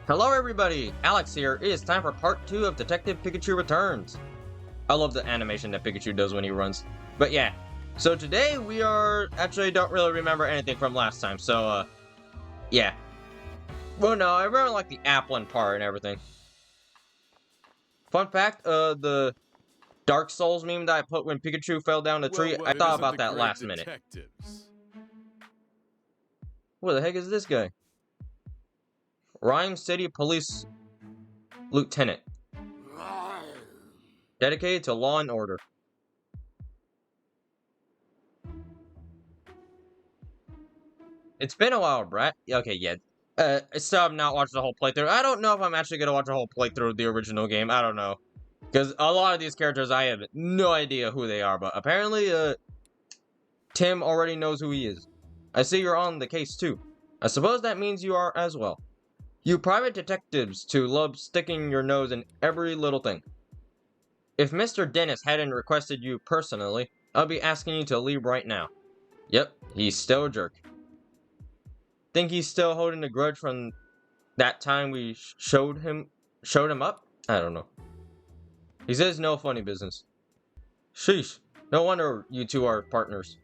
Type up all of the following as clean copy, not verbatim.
Hello everybody, Alex here. It is time for part 2 of Detective Pikachu Returns. I love the animation that Pikachu does when he runs. But yeah, so today we actually don't really remember anything from last time, so yeah. Well no, I remember like the Applin part and everything. Fun fact, the Dark Souls meme that I put when Pikachu fell down the tree, I thought about that last minute. What the heck is this guy? Rhyme City Police Lieutenant. Dedicated to law and order. It's been a while, Brett. Okay, yeah. Still have not watched the whole playthrough. I don't know if I'm actually gonna watch a whole playthrough of the original game. I don't know. Because a lot of these characters, I have no idea who they are. But apparently, Tim already knows who he is. I see you're on the case, too. I suppose that means you are as well. You private detectives too love sticking your nose in every little thing. If Mr. Dennis hadn't requested you personally, I'll be asking you to leave right now. Yep, he's still a jerk. Think he's still holding a grudge from that time we showed him up? I don't know. He says no funny business. Sheesh, no wonder you two are partners.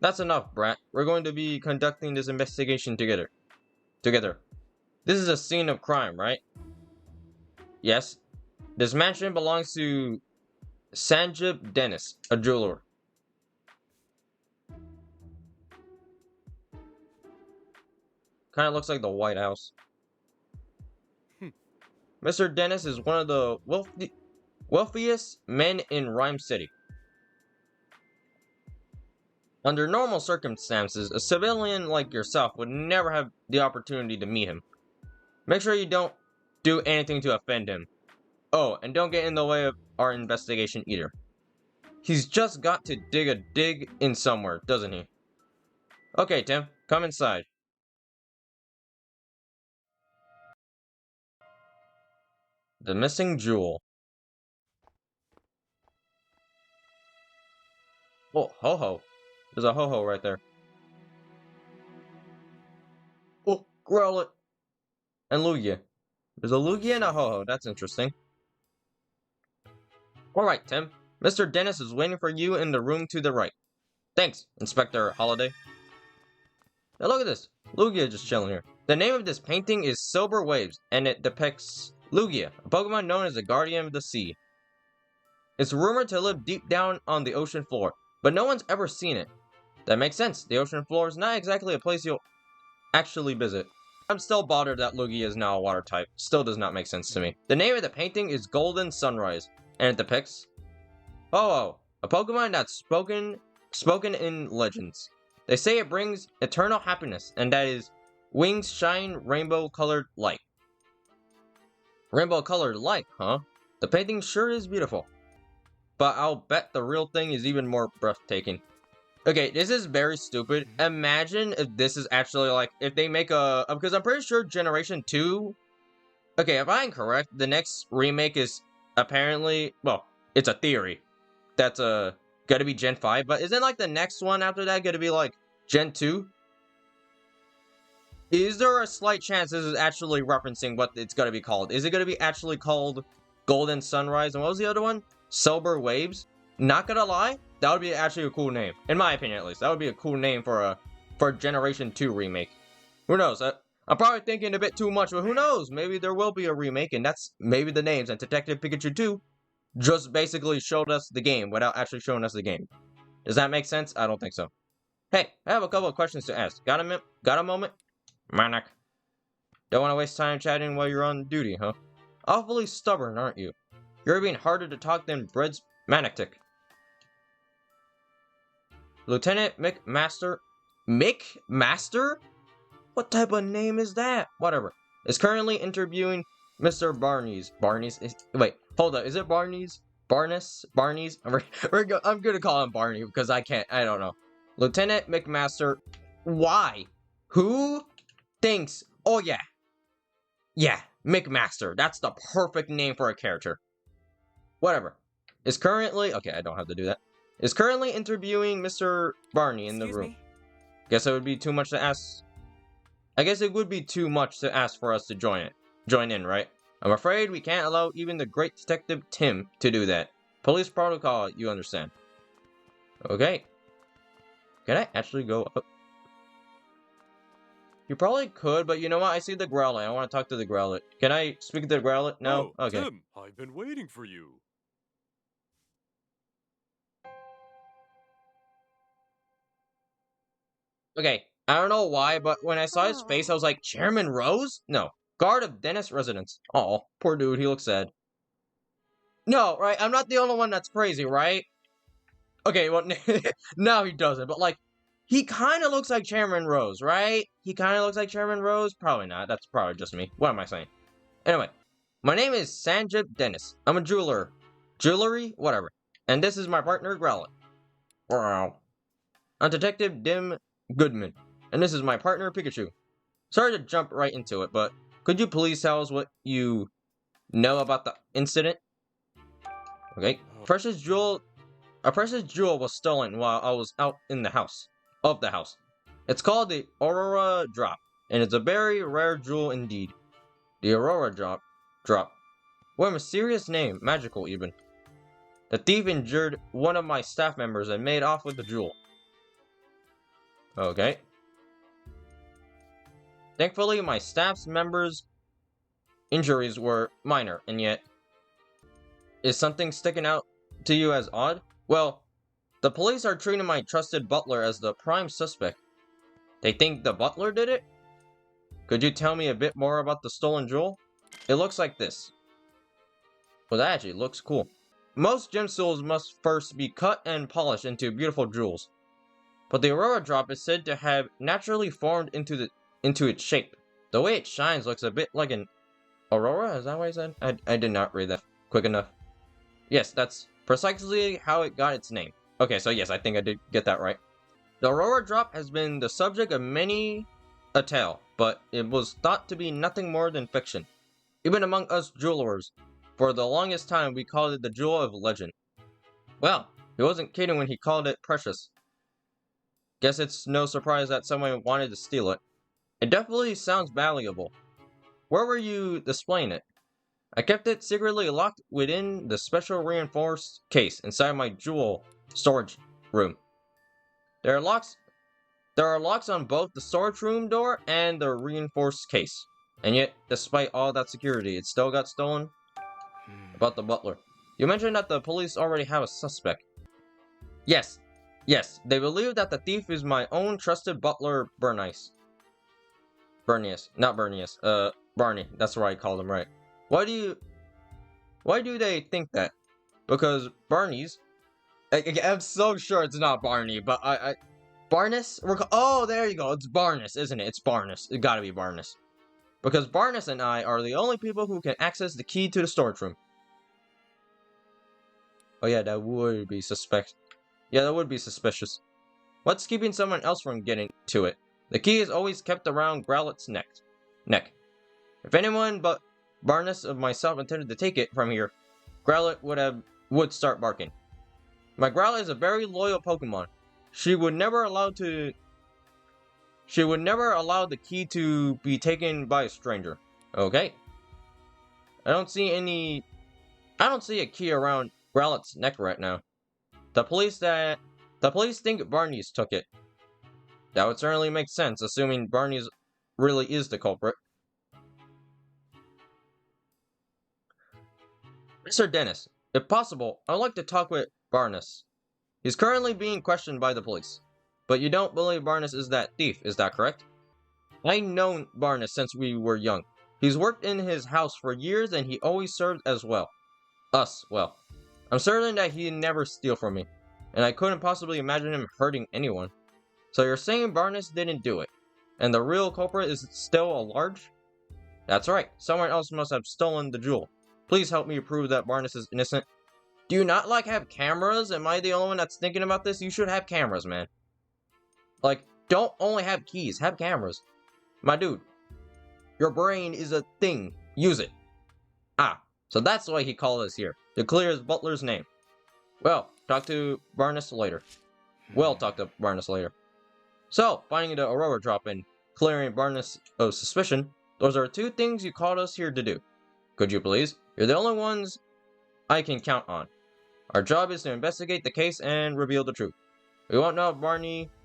That's enough, Brat. We're going to be conducting this investigation together. This is a scene of crime, right? Yes. This mansion belongs to Sanjib Dennis, a jeweler. Kind of looks like the White House. Mr. Dennis is one of the wealthiest men in Rhyme City. Under normal circumstances, a civilian like yourself would never have the opportunity to meet him. Make sure you don't do anything to offend him. Oh, and don't get in the way of our investigation either. He's just got to dig in somewhere, doesn't he? Okay, Tim, come inside. The missing jewel. Oh, ho-ho. There's a ho-ho right there. Oh, Growlit. And Lugia. There's a Lugia and a ho-ho. That's interesting. Alright, Tim. Mr. Dennis is waiting for you in the room to the right. Thanks, Inspector Holiday. Now look at this. Lugia just chilling here. The name of this painting is Silver Waves, and it depicts Lugia, a Pokemon known as the Guardian of the Sea. It's rumored to live deep down on the ocean floor, but no one's ever seen it. That makes sense. The ocean floor is not exactly a place you'll actually visit. I'm still bothered that Lugia is now a water type. Still does not make sense to me. The name of the painting is Golden Sunrise, and it depicts Ho-Oh, a Pokemon that's spoken in legends. They say it brings eternal happiness, and that his wings shine rainbow-colored light. Rainbow-colored light, huh? The painting sure is beautiful. But I'll bet the real thing is even more breathtaking. Okay, this is very stupid. Imagine if this is actually like, if they make a, because I'm pretty sure Generation 2, okay, if I'm correct, the next remake is apparently, well, it's a theory. That's gonna be Gen 5, but isn't like the next one after that gonna be like Gen 2? Is there a slight chance this is actually referencing what it's gonna be called? Is it gonna be actually called Golden Sunrise? And what was the other one? Silver Waves? Not gonna lie, that would be actually a cool name. In my opinion, at least. That would be a cool name for a Generation 2 remake. Who knows? I'm probably thinking a bit too much, but who knows? Maybe there will be a remake, and that's maybe the names. And Detective Pikachu 2 just basically showed us the game without actually showing us the game. Does that make sense? I don't think so. Hey, I have a couple of questions to ask. Got a moment? Manak. Don't want to waste time chatting while you're on duty, huh? Awfully stubborn, aren't you? You're being harder to talk than Bread's Manectic. Lieutenant McMaster? McMaster? What type of name is that? Whatever. Is currently interviewing Mr. Barney's. Wait, hold up. Is it Barney's? Barnes? Barney's? I'm gonna call him Barney because I don't know. Lieutenant McMaster. Why? Who thinks? Oh yeah. Yeah, McMaster. That's the perfect name for a character. Whatever. Is currently... Okay, I don't have to do that. Is currently interviewing Mr. Barney in the room. Guess it would be too much to ask. I guess it would be too much to ask for us to join it. join in, right? I'm afraid we can't allow even the great Detective Tim to do that. Police protocol, you understand. Okay. Can I actually go up? You probably could, but you know what? I see the Growlithe. I want to talk to the Growlithe. Can I speak to the Growlithe? No? Oh, Okay. Tim, I've been waiting for you. Okay. I don't know why, but when I saw his face, I was like, Chairman Rose? No. Guard of Dennis residence. Oh, poor dude. He looks sad. No, right? I'm not the only one that's crazy, right? Okay, well, no, he doesn't. But, like, he kind of looks like Chairman Rose, right? He kind of looks like Chairman Rose? Probably not. That's probably just me. What am I saying? Anyway, my name is Sanjib Dennis. I'm a jeweler. Jewelry? Whatever. And this is my partner, Growlithe. Wow. I'm Detective Dim Goodman. And this is my partner, Pikachu. Sorry to jump right into it, but could you please tell us what you know about the incident? Okay. A precious jewel was stolen while I was out in the house. It's called the Aurora Drop, and it's a very rare jewel indeed. The Aurora Drop. What a mysterious name, magical even. The thief injured one of my staff members and made off with the jewel. Okay. Thankfully, my staff's members' injuries were minor, and yet, is something sticking out to you as odd? Well, the police are treating my trusted butler as the prime suspect. They think the butler did it? Could you tell me a bit more about the stolen jewel? It looks like this. Well, that actually looks cool. Most gemstones must first be cut and polished into beautiful jewels. But the Aurora Drop is said to have naturally formed into its shape. The way it shines looks a bit like an aurora, is that what I said? I did not read that quick enough. Yes, that's precisely how it got its name. Okay, so yes, I think I did get that right. The Aurora Drop has been the subject of many a tale, but it was thought to be nothing more than fiction. Even among us jewelers, for the longest time we called it the Jewel of Legend. Well, he wasn't kidding when he called it precious. Guess it's no surprise that someone wanted to steal it. It definitely sounds valuable. Where were you displaying it? I kept it secretly locked within the special reinforced case inside my jewel storage room. There are locks on both the storage room door and the reinforced case. And yet, despite all that security, it still got stolen? About the butler. You mentioned that the police already have a suspect. Yes. Yes, they believe that the thief is my own trusted butler, Bernice. Not Bernice. Barney. That's what I called him, right. Why do they think that? Because Barney's... I'm so sure it's not Barney, but Barnes? Oh, there you go. It's Barnes, isn't it? It's Barnes. It gotta be Barnes. Because Barnes and I are the only people who can access the key to the storage room. Oh yeah, that would be suspect. Yeah, that would be suspicious. What's keeping someone else from getting to it? The key is always kept around Growlithe's neck. If anyone but Barnes of myself intended to take it from here, Growlithe would start barking. My Growlithe is a very loyal Pokemon. She would never allow the key to be taken by a stranger. Okay. I don't see a key around Growlithe's neck right now. The police think Barney's took it. That would certainly make sense, assuming Barney's really is the culprit. Mr. Dennis, if possible, I'd like to talk with Barnes. He's currently being questioned by the police. But you don't believe Barnes is that thief, is that correct? I've known Barnes since we were young. He's worked in his house for years and he always served as well. Well. I'm certain that he'd never steal from me. And I couldn't possibly imagine him hurting anyone. So you're saying Barnes didn't do it? And the real culprit is still a large? That's right. Someone else must have stolen the jewel. Please help me prove that Barnes is innocent. Do you not, have cameras? Am I the only one that's thinking about this? You should have cameras, man. Don't only have keys, have cameras. My dude, your brain is a thing. Use it. So that's why he called us here, to clear his butler's name. Well, talk to Barnes later. We'll talk to Barnes later. So, finding the Aurora Drop and clearing Barnes of suspicion, Those are 2 things you called us here to do. Could you please? You're the only ones I can count on. Our job is to investigate the case and reveal the truth. We won't know if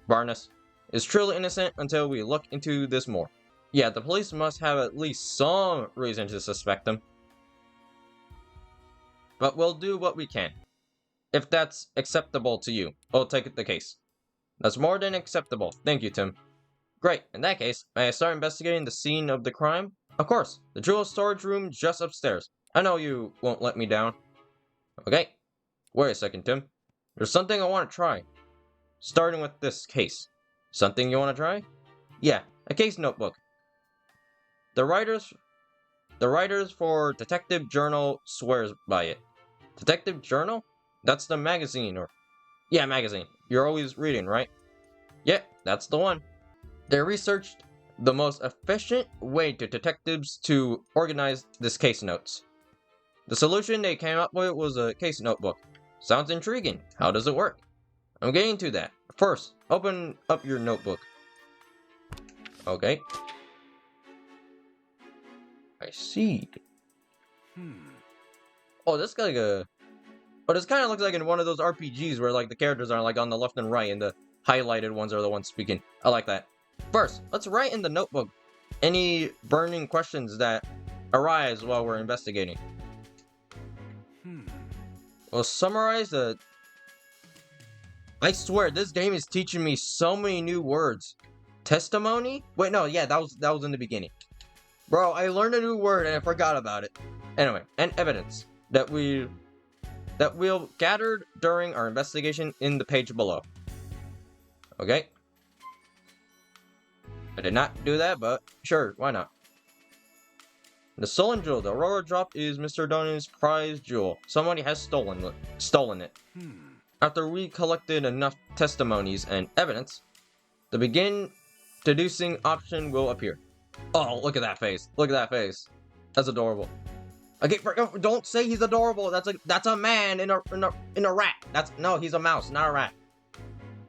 Barnes, is truly innocent until we look into this more. Yeah, the police must have at least some reason to suspect him. But we'll do what we can. If that's acceptable to you, we'll take the case. That's more than acceptable. Thank you, Tim. Great. In that case, may I start investigating the scene of the crime? Of course. The jewel storage room just upstairs. I know you won't let me down. Okay. Wait a second, Tim. There's something I want to try. Starting with this case. Something you want to try? Yeah, a case notebook. The writers for Detective Journal swears by it. Detective Journal? That's the magazine, or... Yeah, magazine. You're always reading, right? Yeah, that's the one. They researched the most efficient way to detectives to organize this case notes. The solution they came up with was a case notebook. Sounds intriguing. How does it work? I'm getting to that. First, open up your notebook. Okay. I see. Oh, this like a... Oh, this kind of looks like in one of those RPGs where like the characters are like on the left and right and the highlighted ones are the ones speaking. I like that. First, let's write in the notebook any burning questions that arise while we're investigating. We'll summarize the... I swear, this game is teaching me so many new words. Testimony? Wait, no, yeah, that was in the beginning. Bro, I learned a new word and I forgot about it. Anyway, and evidence that we'll gathered during our investigation in the page below. Okay. I did not do that, but sure, why not? The stolen jewel. The Aurora drop is Mr. Donnie's prized jewel. Somebody has stolen it. After we collected enough testimonies and evidence, the begin deducing option will appear. Oh, look at that face. Look at that face. That's adorable. Okay, don't say he's adorable. That's a man in a rat. No, he's a mouse, not a rat.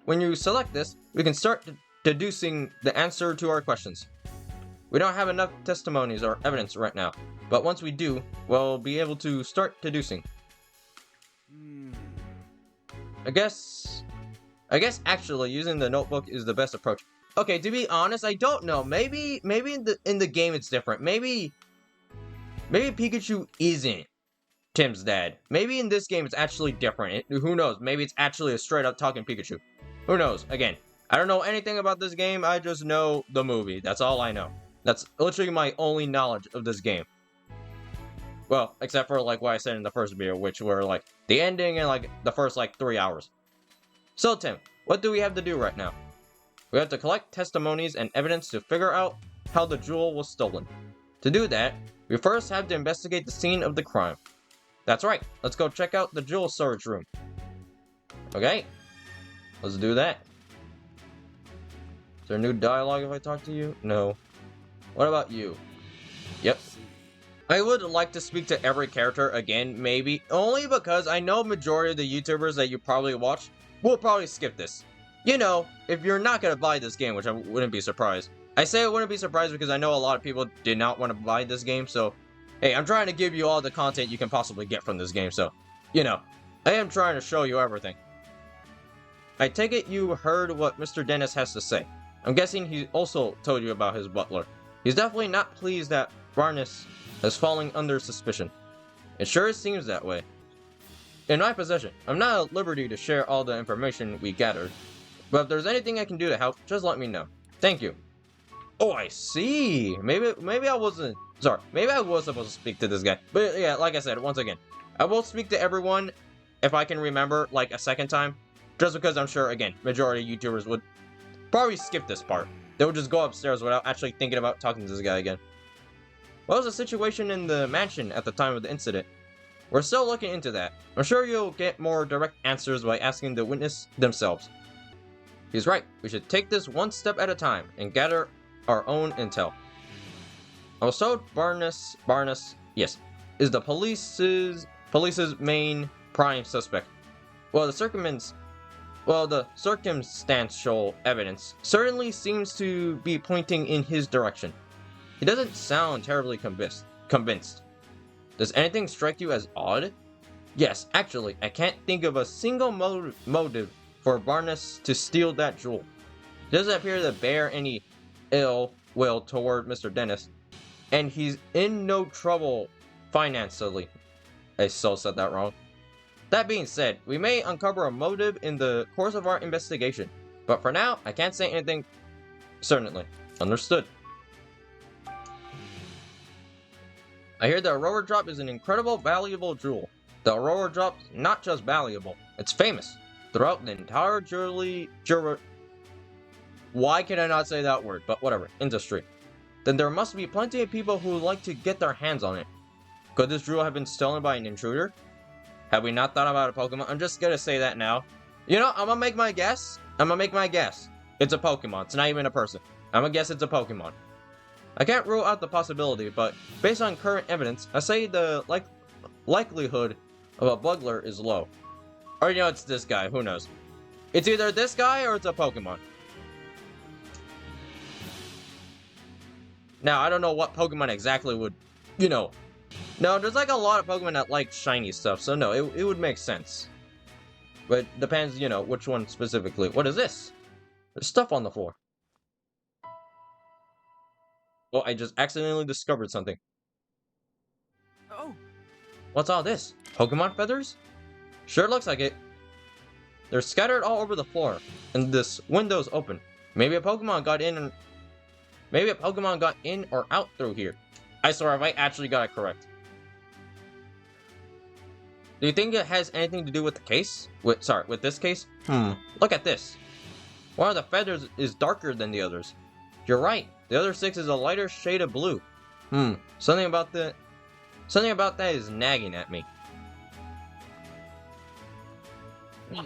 When you select this, we can start deducing the answer to our questions. We don't have enough testimonies or evidence right now, but once we do, we'll be able to start deducing. I guess actually using the notebook is the best approach. Okay, to be honest, I don't know. Maybe in the game it's different. Maybe Pikachu isn't Tim's dad. Maybe in this game it's actually different. Who knows? Maybe it's actually a straight up talking Pikachu. Who knows? Again, I don't know anything about this game. I just know the movie. That's all I know. That's literally my only knowledge of this game. Well, except for like what I said in the first video, which were like the ending and like the first like 3 hours. So Tim, what do we have to do right now? We have to collect testimonies and evidence to figure out how the jewel was stolen. To do that, we first have to investigate the scene of the crime. That's right, let's go check out the jewel storage room. Okay, let's do that. Is there new dialogue if I talk to you? No. What about you? Yep. I would like to speak to every character again, maybe, only because I know majority of the YouTubers that you probably watch will probably skip this. You know, if you're not gonna buy this game, which I wouldn't be surprised. I say I wouldn't be surprised because I know a lot of people did not want to buy this game, so hey, I'm trying to give you all the content you can possibly get from this game, so, you know, I am trying to show you everything. I take it you heard what Mr. Dennis has to say. I'm guessing he also told you about his butler. He's definitely not pleased that Barnes is falling under suspicion. It sure seems that way. In my possession, I'm not at liberty to share all the information we gathered, but if there's anything I can do to help, just let me know. Thank you. Oh, I see. Maybe I wasn't... Sorry, maybe I was supposed to speak to this guy. But yeah, like I said, once again, I will speak to everyone if I can remember, like, a second time. Just because I'm sure, again, majority of YouTubers would probably skip this part. They would just go upstairs without actually thinking about talking to this guy again. What was the situation in the mansion at the time of the incident? We're still looking into that. I'm sure you'll get more direct answers by asking the witness themselves. He's right. We should take this one step at a time and gather our own intel. Also, Barnes, yes, is the police's main prime suspect. Well, the circumstantial evidence certainly seems to be pointing in his direction. He doesn't sound terribly convinced. Does anything strike you as odd? Yes, actually, I can't think of a single motive for Barnes to steal that jewel. He doesn't appear to bear any ill will toward Mr. Dennis, and he's in no trouble financially. I so said that wrong. That being said, we may uncover a motive in the course of our investigation, but for now, I can't say anything certainly. Understood. I hear the Aurora Drop is an incredible, valuable jewel. The Aurora Drop is not just valuable, it's famous throughout the entire why can I not say that word? But whatever, industry. Then there must be plenty of people who would like to get their hands on it. Could this jewel have been stolen by an intruder? Have we not thought about a Pokemon? I'm just gonna say that now. You know, I'm gonna make my guess. It's a Pokemon. It's not even a person. I'm gonna guess it's a Pokemon. I can't rule out the possibility, but based on current evidence, I say the likelihood of a bugler is low. Or, you know, it's this guy. Who knows? It's either this guy or it's a Pokemon. Now, I don't know what Pokemon exactly would, you know. No, there's like a lot of Pokemon that like shiny stuff, so no, it would make sense. But depends, you know, which one specifically. What is this? There's stuff on the floor. Oh, I just accidentally discovered something. Oh. What's all this? Pokemon feathers? Sure looks like it. They're scattered all over the floor, and this window's open. Maybe a Pokemon got in or out through here. I swear, if I actually got it correct. Do you think it has anything to do with the case? With this case? Look at this. One of the feathers is darker than the others. You're right. The other 6 is a lighter shade of blue. Something about that is nagging at me.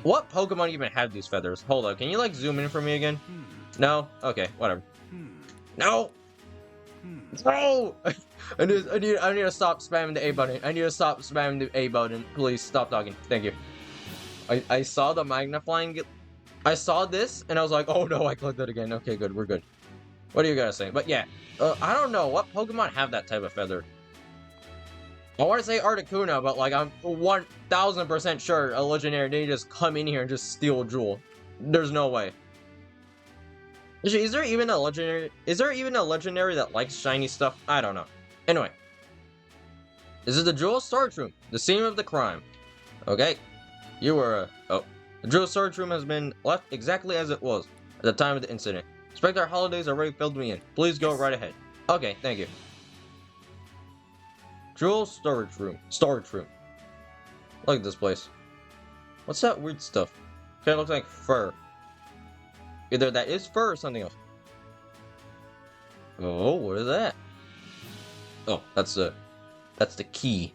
What Pokemon even have these feathers? Hold up, can you like zoom in for me again? No? Okay, whatever. No! No! I need to stop spamming the A button. Please stop talking. Thank you. I saw the magnifying. I saw this and I was like, oh no, I clicked it again. Okay, good, we're good. What do you guys say? But yeah, I don't know what Pokemon have that type of feather. I want to say Articuno, but like I'm 1000% sure a legendary didn't just come in here and just steal a jewel. There's no way. Is there even a legendary? Is there even a legendary that likes shiny stuff? I don't know. Anyway, this is the jewel storage room, the scene of the crime. Okay, you were. Oh, the jewel storage room has been left exactly as it was at the time of the incident. Inspector Holidays already filled me in. Please go right ahead. Okay, thank you. Jewel storage room. Look at this place. What's that weird stuff? Kinda looks like fur. Either that is fur or something else. Oh, what is that? Oh, that's the key.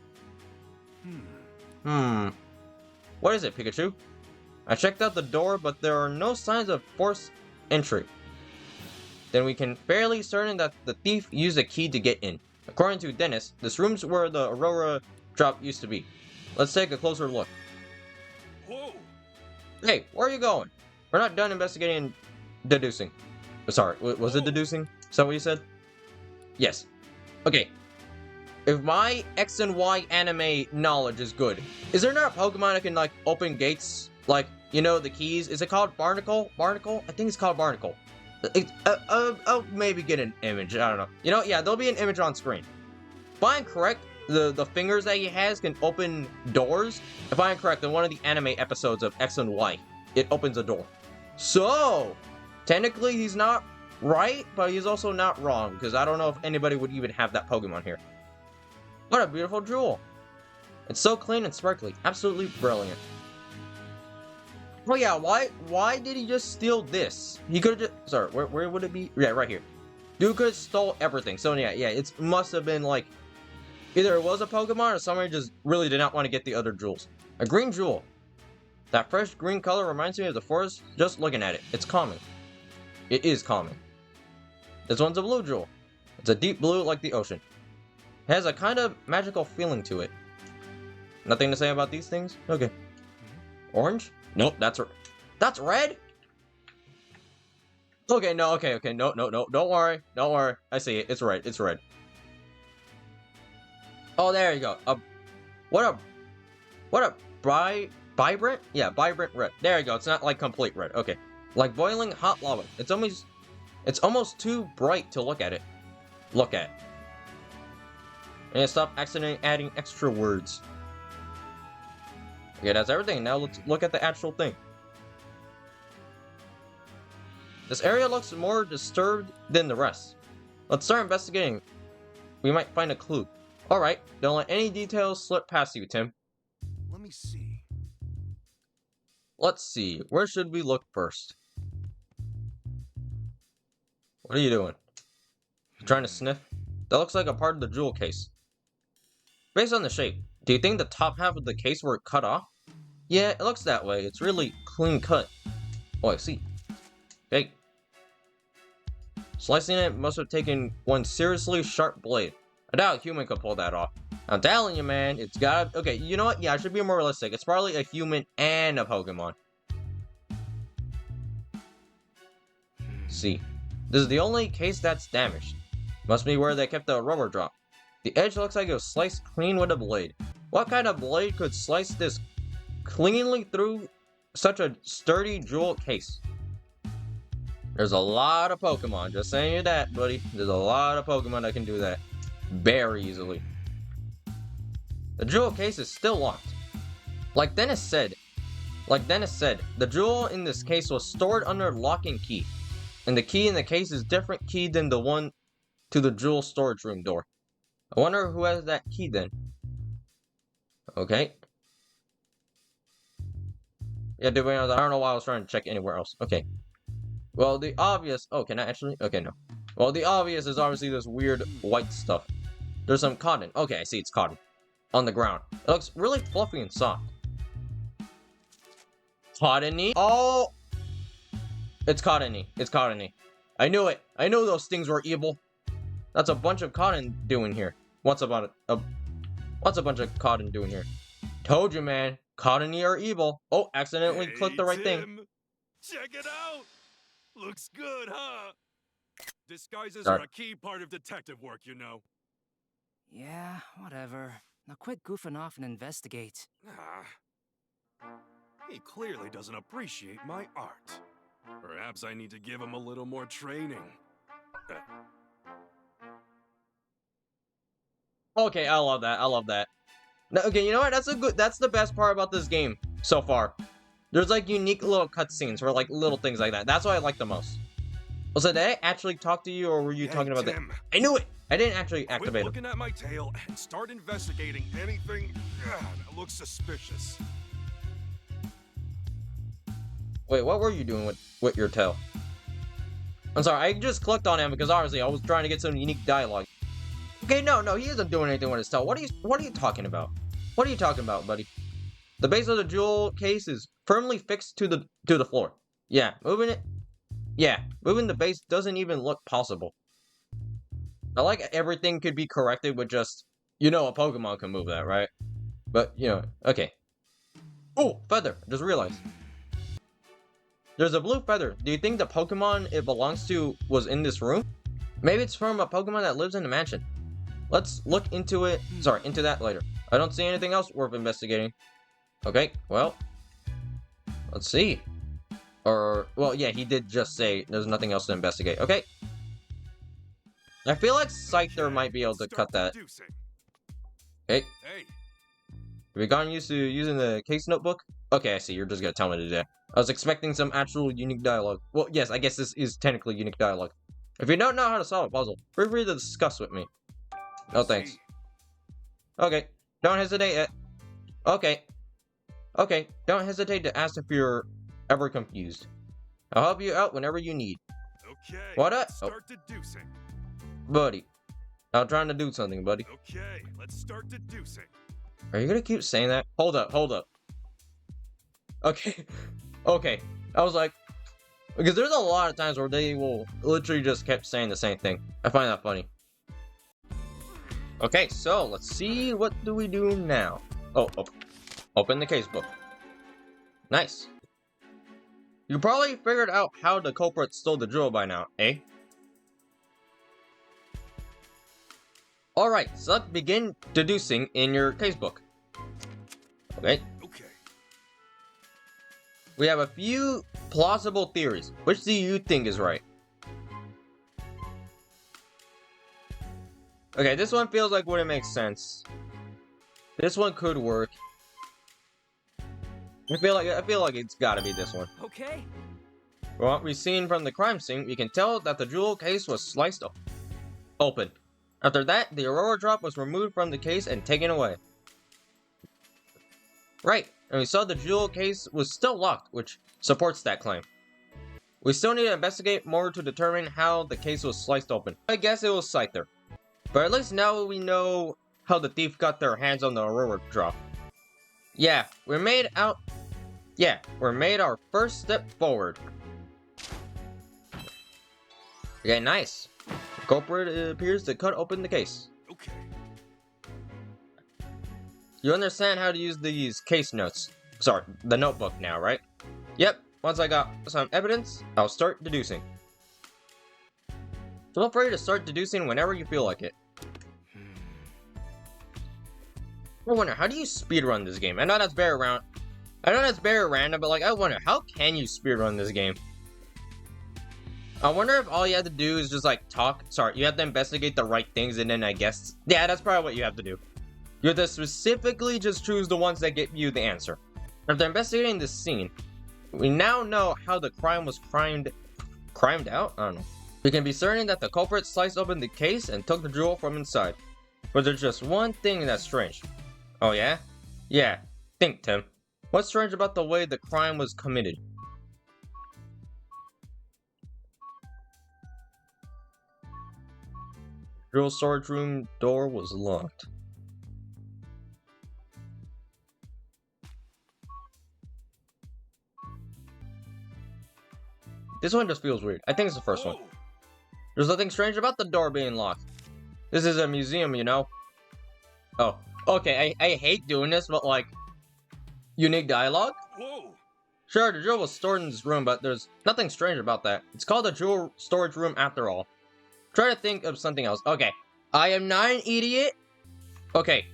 What is it, Pikachu? I checked out the door, but there are no signs of forced entry. Then we can fairly certain that the thief used a key to get in. According to Dennis, this room's where the Aurora Drop used to be. Let's take a closer look. Whoa. Hey, where are you going? We're not done investigating and deducing. Sorry, was it deducing? Is that what you said? Yes. Okay. If my X and Y anime knowledge is good, is there not a Pokemon that can like open gates? Like, you know, the keys? Is it called Barnacle? Barnacle? I think it's called Barnacle. I'll maybe get an image. I don't know. You know, yeah, there'll be an image on screen. If I'm correct, the fingers that he has can open doors. If I'm correct, in one of the anime episodes of X and Y, it opens a door. So, technically he's not right, but he's also not wrong, because I don't know if anybody would even have that Pokemon here. What a beautiful jewel. It's so clean and sparkly. Absolutely brilliant. Oh yeah, why did he just steal this? He could have just, sorry, where would it be? Yeah, right here. Dude could have stole everything. So yeah, it must have been like, either it was a Pokemon or somebody just really did not want to get the other jewels. A green jewel. That fresh green color reminds me of the forest just looking at it. It's calming. It is calming. This one's a blue jewel. It's a deep blue like the ocean. It has a kind of magical feeling to it. Nothing to say about these things? Okay. Orange? Nope, that's red? Okay, no, okay, no, don't worry, don't worry. I see it. It's red. It's red. Oh, there you go. What a, what a vibrant? Yeah, vibrant red. There you go. It's not like complete red. Okay, like boiling hot lava. It's almost too bright to look at it. Look at. And stop accidentally adding extra words. Okay, that's everything. Now let's look at the actual thing. This area looks more disturbed than the rest. Let's start investigating. We might find a clue. Alright, don't let any details slip past you, Tim. Let me see. Let's see, where should we look first? What are you doing? You trying to sniff? That looks like a part of the jewel case. Based on the shape, do you think the top half of the case were cut off? Yeah, it looks that way. It's really clean cut. Oh, I see. Okay. Slicing it must have taken one seriously sharp blade. I doubt a human could pull that off. I'm telling you, man, it's gotta... Okay, you know what? Yeah, I should be more realistic. It's probably a human and a Pokemon. See. This is the only case that's damaged. Must be where they kept the rubber drop. The edge looks like it was sliced clean with a blade. What kind of blade could slice this cleanly through such a sturdy jewel case? There's a lot of Pokemon, just saying you that, buddy. There's a lot of Pokemon that can do that very easily. The jewel case is still locked. Like Dennis said, the jewel in this case was stored under lock and key. And the key in the case is different key than the one to the jewel storage room door. I wonder who has that key then. Okay. Yeah, dude, I don't know why I was trying to check anywhere else. Okay. Well, the obvious... Oh, can I actually... Okay, no. Well, the obvious is obviously this weird white stuff. There's some cotton. Okay, I see it's cotton. On the ground. It looks really fluffy and soft. Cottony? Oh! It's cottony. It's cottony. I knew it. I knew those things were evil. That's a bunch of cotton doing here. What's a bunch of cotton doing here? Told you, man. Cottony are evil. Oh, accidentally clicked the right Tim, thing. Check it out. Looks good, huh? Disguises Sorry. are a key part of detective work, you know. Yeah, whatever. Now quit goofing off and investigate. He clearly doesn't appreciate my art. Perhaps I need to give him a little more training. Okay, I love that. I love that. Now, okay, you know what? That's the best part about this game so far. There's like unique little cutscenes for like little things like that. That's what I like the most. So did I actually talk to you, or were you talking about Tim, that? I knew it! I didn't actually activate quit it. looking at my tail and start investigating anything that looks suspicious. Wait, what were you doing with your tail? I'm sorry, I just clicked on him because obviously I was trying to get some unique dialogue. Okay, no, he isn't doing anything with his tail. What are you talking about? What are you talking about, buddy? The base of the jewel case is firmly fixed to the floor. Yeah, moving the base doesn't even look possible. I like everything could be corrected with just, a Pokemon can move that, right? But, okay. Oh, feather, just realized. There's a blue feather. Do you think the Pokemon it belongs to was in this room? Maybe it's from a Pokemon that lives in the mansion. Let's look into that later. I don't see anything else worth investigating. Okay, well, let's see. Well, yeah, he did just say there's nothing else to investigate. Okay. I feel like Scyther might be able to cut that. Okay. Hey. Have you gotten used to using the case notebook? Okay, I see. You're just gonna tell me to do that. I was expecting some actual unique dialogue. Well, yes, I guess this is technically unique dialogue. If you don't know how to solve a puzzle, feel free to discuss with me. No thanks. Okay. Don't hesitate yet. Okay. Okay. Don't hesitate to ask if you're ever confused. I'll help you out whenever you need. Okay. What Let's start deducing. Buddy. I'm trying to do something, buddy. Okay, let's start deducing. Are you gonna keep saying that? Hold up. Okay. Okay. I was like, because there's a lot of times where they will literally just kept saying the same thing. I find that funny. Okay, so let's see, what do we do now? Oh, open the case book. Nice. You probably figured out how the culprit stole the jewel by now, eh? Alright, so let's begin deducing in your casebook. Okay. Okay. We have a few plausible theories. Which do you think is right? Okay, this one feels like wouldn't make sense. This one could work. I feel like it's gotta be this one. Okay. From what we've seen from the crime scene, we can tell that the jewel case was sliced open. After that, the Aurora drop was removed from the case and taken away. Right, and we saw the jewel case was still locked, which supports that claim. We still need to investigate more to determine how the case was sliced open. I guess it was Scyther. But at least now we know how the thief got their hands on the Aurora drop. Yeah, we made our first step forward. Okay, nice. The culprit appears to cut open the case. Okay. You understand how to use these case notes. Sorry, the notebook now, right? Yep, once I got some evidence, I'll start deducing. Feel free to start deducing whenever you feel like it. I wonder, how do you speedrun this game? I know that's very random, but like, I wonder, how can you speedrun this game? I wonder if all you have to do is just like talk. Sorry, you have to investigate the right things, and then I guess, yeah, that's probably what you have to do. You have to specifically just choose the ones that get you the answer. After investigating this scene, we now know how the crime was crimed out? I don't know. We can be certain that the culprit sliced open the case and took the jewel from inside. But there's just one thing that's strange. Oh yeah? Yeah. Think, Tim. What's strange about the way the crime was committed? Jewel storage room door was locked. This one just feels weird. I think it's the first one. There's nothing strange about the door being locked. This is a museum, you know? Oh, okay, I hate doing this, but like, unique dialogue? Whoa. Sure, the jewel was stored in this room, but there's nothing strange about that. It's called a jewel storage room after all. Try to think of something else. Okay, I am not an idiot. Okay,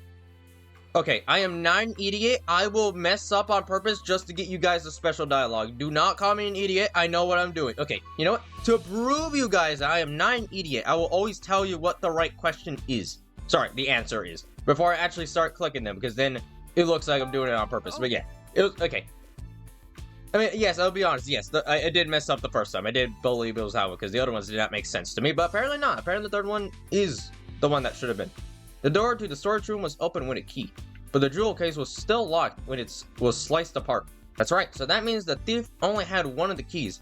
I am not an idiot. I will mess up on purpose just to get you guys a special dialogue. Do not call me an idiot. I know what I'm doing. Okay, you know what? To prove you guys I am not an idiot, I will always tell you what the right question is. Sorry, the answer is. Before I actually start clicking them, because then it looks like I'm doing it on purpose. But yeah, it was, okay. I mean, yes, I'll be honest, yes, I did mess up the first time. I did believe it was Howard, because the other ones did not make sense to me, but apparently not. Apparently the third one is the one that should have been. The door to the storage room was open with a key, but the jewel case was still locked when it was sliced apart. That's right, so that means the thief only had one of the keys.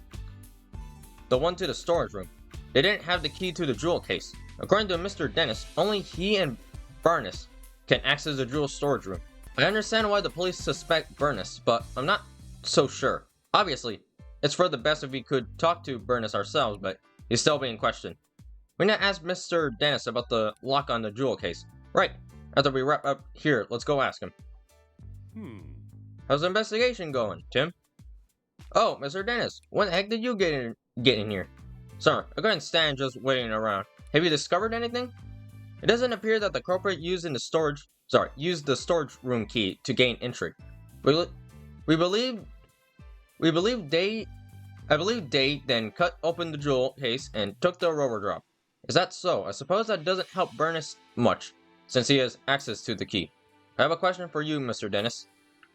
The one to the storage room. They didn't have the key to the jewel case. According to Mr. Dennis, only he and Barnes can access the jewel storage room. I understand why the police suspect Burness, but I'm not so sure. Obviously, it's for the best if we could talk to Burness ourselves, but he's still being questioned. We need to ask Mr. Dennis about the lock on the jewel case. Right, after we wrap up here, let's go ask him. How's the investigation going, Tim? Oh, Mr. Dennis, when the heck did you get in here? Sorry, I couldn't stand just waiting around. Have you discovered anything? It doesn't appear that the culprit used the storage room key to gain entry. I believe Day then cut open the jewel case and took the Aurora drop. Is that so? I suppose that doesn't help Burness much, since he has access to the key. I have a question for you, Mr. Dennis.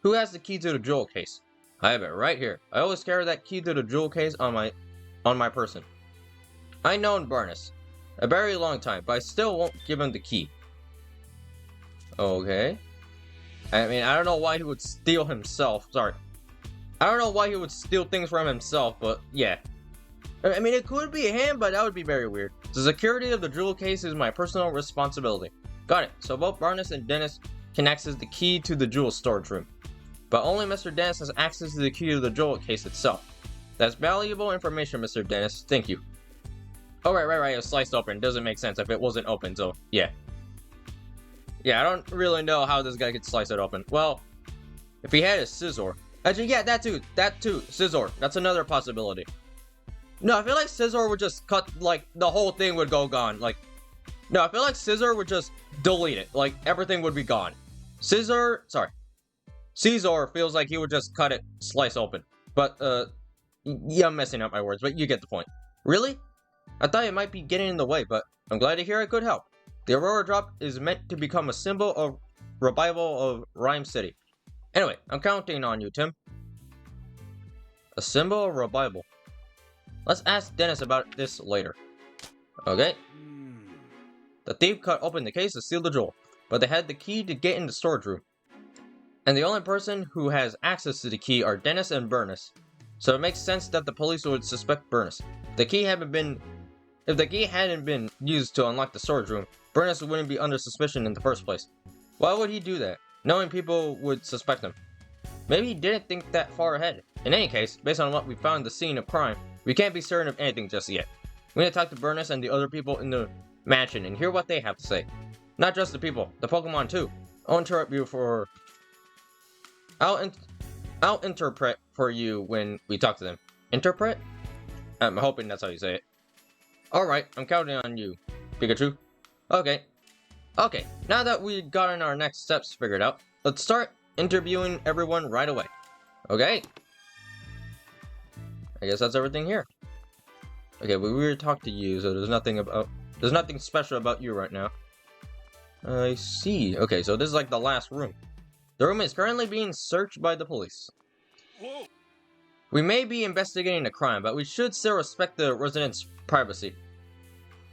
Who has the key to the jewel case? I have it right here. I always carry that key to the jewel case on my person. I known Burness a very long time, but I still won't give him the key. Okay. I mean, I don't know why he would steal himself. Sorry. I don't know why he would steal things from himself, but yeah. I mean, it could be him, but that would be very weird. The security of the jewel case is my personal responsibility. Got it. So both Barnes and Dennis can access the key to the jewel storage room. But only Mr. Dennis has access to the key to the jewel case itself. That's valuable information, Mr. Dennis. Thank you. Oh, right. It was sliced open. Doesn't make sense if it wasn't open, so yeah. Yeah, I don't really know how this guy could slice it open. Well, if he had a scissor. Actually, yeah, that too. Scissor, that's another possibility. No, I feel like Scissor would just cut, like, the whole thing would go gone. Like, no, I feel like Scissor would just delete it. Like, everything would be gone. Caesar feels like he would just cut it, slice open. But, yeah, I'm messing up my words, but you get the point. Really? I thought it might be getting in the way, but I'm glad to hear I could help. The Aurora Drop is meant to become a symbol of revival of Rhyme City. Anyway, I'm counting on you, Tim. A symbol of revival. Let's ask Dennis about this later. Okay. The thief cut open the case to steal the jewel, but they had the key to get in the storage room. And the only person who has access to the key are Dennis and Bernice. So it makes sense that the police would suspect Bernice. If the key hadn't been used to unlock the storage room, Bernice wouldn't be under suspicion in the first place. Why would he do that, knowing people would suspect him? Maybe he didn't think that far ahead. In any case, based on what we found at the scene of crime, we can't be certain of anything just yet. We need to talk to Bernice and the other people in the mansion and hear what they have to say. Not just the people, the Pokemon too. I'll interrupt you for... I'll interpret for you when we talk to them. Interpret? I'm hoping that's how you say it. Alright, I'm counting on you, Pikachu. Okay. Okay, now that we've gotten our next steps figured out, let's start interviewing everyone right away. Okay? I guess that's everything here. Okay, we were talk to you, so there's nothing special about you right now. I see. Okay, so this is like the last room. The room is currently being searched by the police. Whoa. We may be investigating a crime, but we should still respect the residents' privacy.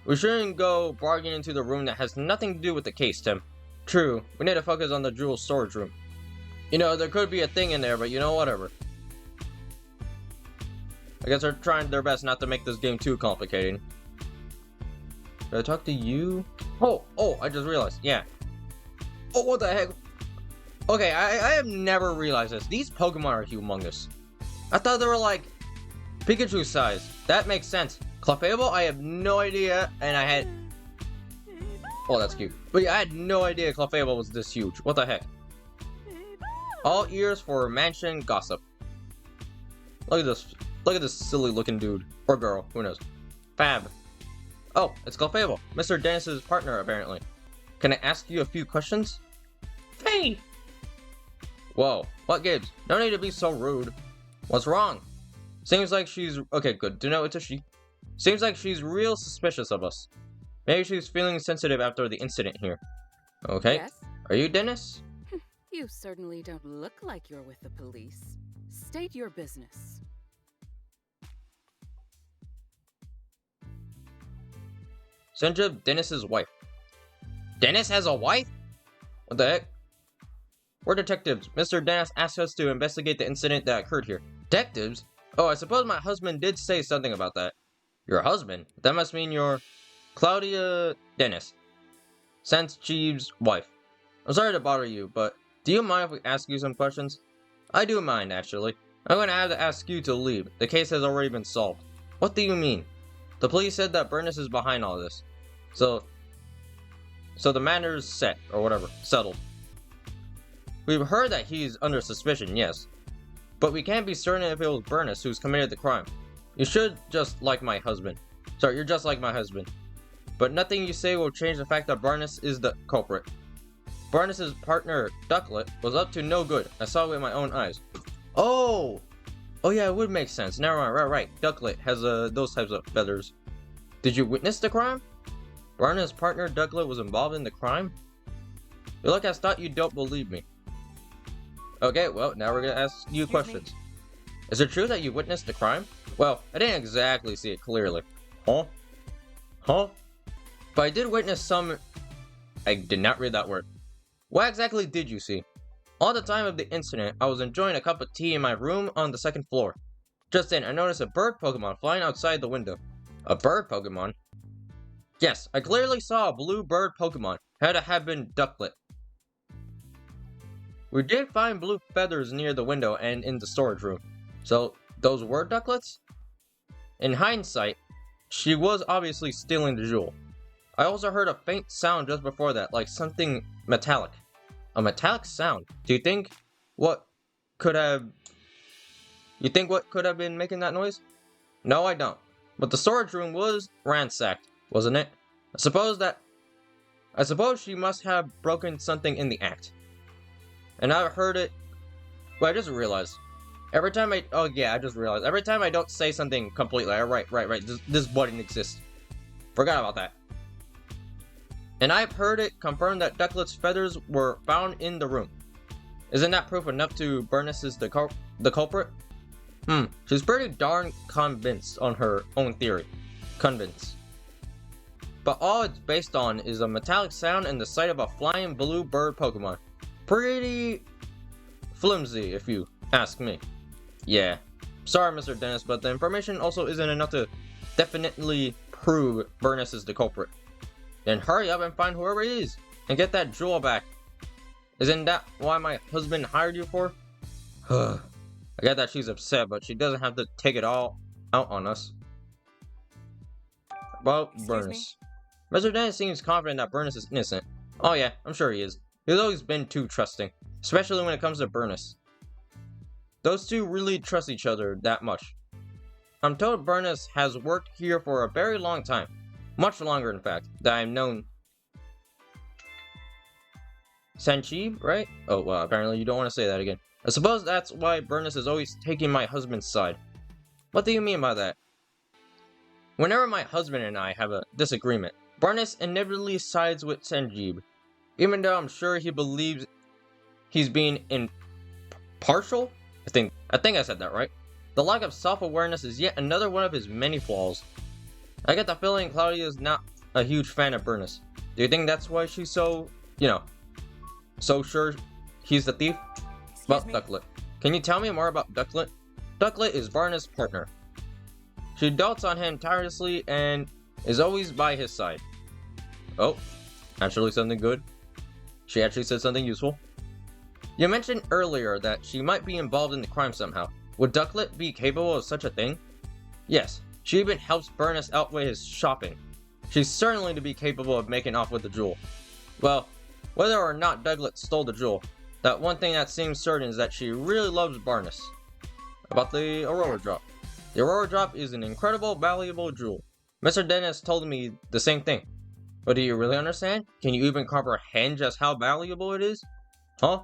We shouldn't go barging into the room that has nothing to do with the case, Tim. True, we need to focus on the jewel storage room. You know, there could be a thing in there, but you know, whatever. I guess they're trying their best not to make this game too complicated. Did I talk to you? Oh, I just realized, yeah. Oh, what the heck? Okay, I have never realized this. These Pokemon are humongous. I thought they were like Pikachu size. That makes sense. Clefable, I have no idea, and I had... Oh, that's cute. But yeah, I had no idea Clefable was this huge. What the heck? All ears for mansion gossip. Look at this. Look at this silly looking dude. Or girl, who knows. Fab. Oh, it's Clefable. Mr. Dennis's partner, apparently. Can I ask you a few questions? Hey! Whoa, what gives? No need to be so rude. What's wrong? Seems like she's... Okay, good. To know it's a she. Seems like she's real suspicious of us. Maybe she's feeling sensitive after the incident here. Okay. Yes? Are you Dennis? You certainly don't look like you're with the police. State your business. Senja, Dennis's wife. Dennis has a wife? What the heck? We're detectives. Mr. Dennis asked us to investigate the incident that occurred here. Detectives? Oh, I suppose my husband did say something about that. Your husband? That must mean you're Claudia Dennis, Sanjeev's wife. I'm sorry to bother you, but do you mind if we ask you some questions? I do mind, actually. I'm going to have to ask you to leave. The case has already been solved. What do you mean? The police said that Bernice is behind all this. So the matter's set, or whatever, settled. We've heard that he's under suspicion, yes. But we can't be certain if it was Bernice who's committed the crime. You should just like my husband. Sorry, you're just like my husband. But nothing you say will change the fact that Bernice is the culprit. Bernice's partner, Ducklet, was up to no good. I saw it with my own eyes. Oh! Oh yeah, it would make sense. Never mind, right. Ducklet has those types of feathers. Did you witness the crime? Bernice's partner, Ducklet, was involved in the crime? You look, I thought you don't believe me. Okay, well, now we're gonna ask you questions. Is it true that you witnessed the crime? Well, I didn't exactly see it clearly. Huh? But I did witness some... I did not read that word. What exactly did you see? All the time of the incident, I was enjoying a cup of tea in my room on the second floor. Just then, I noticed a bird Pokemon flying outside the window. A bird Pokemon? Yes, I clearly saw a blue bird Pokemon. Had to have been Ducklet. We did find blue feathers near the window and in the storage room. So, those were Ducklets? In hindsight, she was obviously stealing the jewel. I also heard a faint sound just before that, like something metallic. A metallic sound? Do you think what could have You think what could have been making that noise? No, I don't. But the storage room was ransacked, wasn't it? I suppose she must have broken something in the act. And I heard it. Well, I just realized. Every time I. Oh, yeah, I just realized. Every time I don't say something completely. Right. This button exists. Forgot about that. And I've heard it confirmed that Ducklet's feathers were found in the room. Isn't that proof enough to Bernice is the culprit? She's pretty darn convinced on her own theory. Convinced. But all it's based on is a metallic sound and the sight of a flying blue bird Pokemon. Pretty flimsy, if you ask me. Yeah. Sorry, Mr. Dennis, but the information also isn't enough to definitely prove Bernice is the culprit. Then hurry up and find whoever it is, and get that jewel back. Isn't that why my husband hired you for? I get that she's upset, but she doesn't have to take it all out on us. About Bernice. Mr. Dennis seems confident that Bernice is innocent. Oh yeah, I'm sure he is. He's always been too trusting, especially when it comes to Bernice. Those two really trust each other that much. I'm told Bernice has worked here for a very long time. Much longer, in fact, that I've known Sanjeev, right? Oh, well, apparently you don't want to say that again. I suppose that's why Bernice is always taking my husband's side. What do you mean by that? Whenever my husband and I have a disagreement, Bernice inevitably sides with Sanjeev, even though I'm sure he believes he's being impartial? I think I said that right. The lack of self-awareness is yet another one of his many flaws. I get the feeling Claudia is not a huge fan of Bernice. Do you think that's why she's so, so sure he's the thief? About Ducklet. Can you tell me more about Ducklet? Ducklet is Bernice's partner. She dotes on him tirelessly and is always by his side. Oh, actually something good. She actually said something useful. You mentioned earlier that she might be involved in the crime somehow. Would Ducklet be capable of such a thing? Yes, she even helps Bernice out with his shopping. She's certainly to be capable of making off with the jewel. Well, whether or not Ducklet stole the jewel, that one thing that seems certain is that she really loves Bernice. About the Aurora Drop. The Aurora Drop is an incredible, valuable jewel. Mr. Dennis told me the same thing. But do you really understand? Can you even comprehend just how valuable it is? Huh?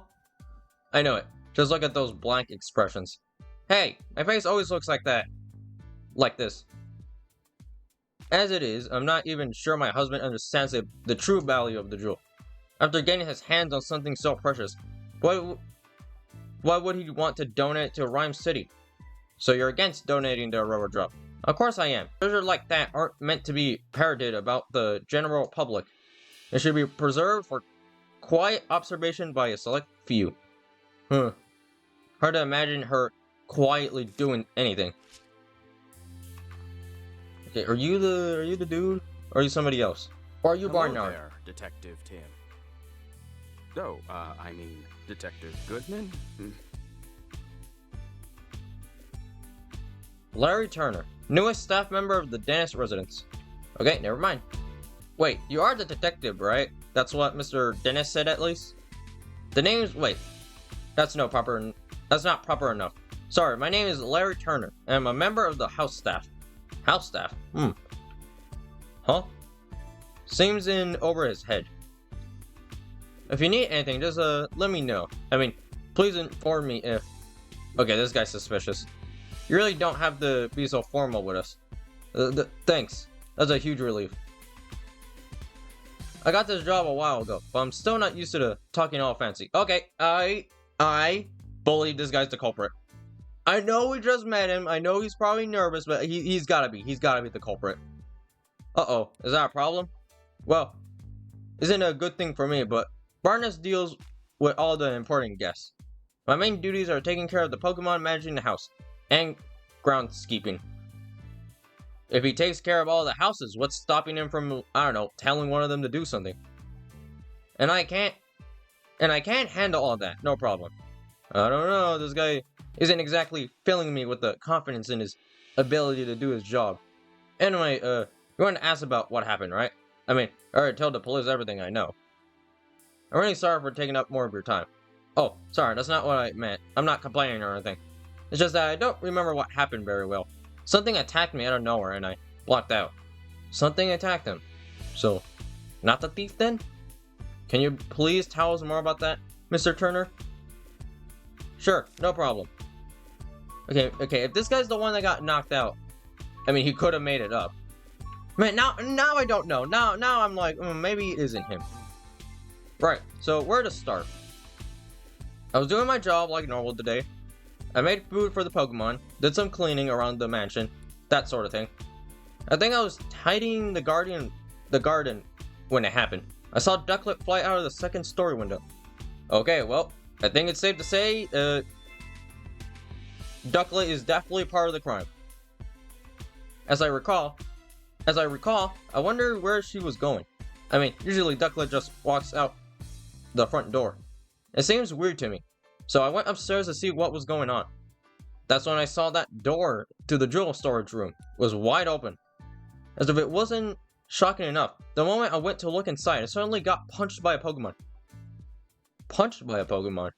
I know it. Just look at those blank expressions. Hey, my face always looks like that. Like this. As it is, I'm not even sure my husband understands the true value of the jewel. After getting his hands on something so precious, why would he want to donate it to Rhyme City? So you're against donating the Aurora Drop? Of course I am. Treasures like that aren't meant to be parroted about the general public. It should be preserved for quiet observation by a select few. Hard to imagine her quietly doing anything. Okay, are you the dude? Or are you somebody else? Or are you Hello Barnard? there, Detective Tim. Oh, I mean, Detective Goodman? Larry Turner, newest staff member of the Dennis residence. Okay, never mind. Wait, you are the detective, right? That's what Mr. Dennis said at least? The name's... wait. That's not proper enough. Sorry, my name is Larry Turner, and I'm a member of the house staff. House staff? Huh? Seems in over his head. If you need anything, just let me know. I mean, please inform me if... Okay, this guy's suspicious. You really don't have to be so formal with us. Thanks. That's a huge relief. I got this job a while ago, but I'm still not used to the talking all fancy. Okay, I believe this guy's the culprit. I know we just met him. I know he's probably nervous, but he's gotta be. He's gotta be the culprit. Uh-oh. Is that a problem? Well, isn't a good thing for me, but Barnes deals with all the important guests. My main duties are taking care of the Pokemon, managing the house, and groundskeeping. If he takes care of all the houses, what's stopping him from, I don't know, telling one of them to do something? And I can't handle all that, no problem. I don't know, this guy isn't exactly filling me with the confidence in his ability to do his job. Anyway, you want to ask about what happened, right? I mean, I already told the police everything I know. I'm really sorry for taking up more of your time. Oh, sorry, that's not what I meant. I'm not complaining or anything. It's just that I don't remember what happened very well. Something attacked me out of nowhere and I blocked out. Something attacked him. So, not the thief then? Can you please tell us more about that, Mr. Turner? Sure, no problem. Okay, if this guy's the one that got knocked out, I mean, he could have made it up. Man, now I don't know. Now I'm like, maybe it isn't him. Right, so where to start? I was doing my job like normal today. I made food for the Pokemon, did some cleaning around the mansion, that sort of thing. I think I was tidying the garden when it happened. I saw Ducklet fly out of the second story window. Okay, well, I think it's safe to say, Ducklet is definitely part of the crime. As I recall, I wonder where she was going. I mean, usually Ducklet just walks out the front door. It seems weird to me, so I went upstairs to see what was going on. That's when I saw that door to the jewel storage room was wide open. As if it wasn't shocking enough, the moment I went to look inside, I suddenly got punched by a Pokemon. Punched by a Pokemon?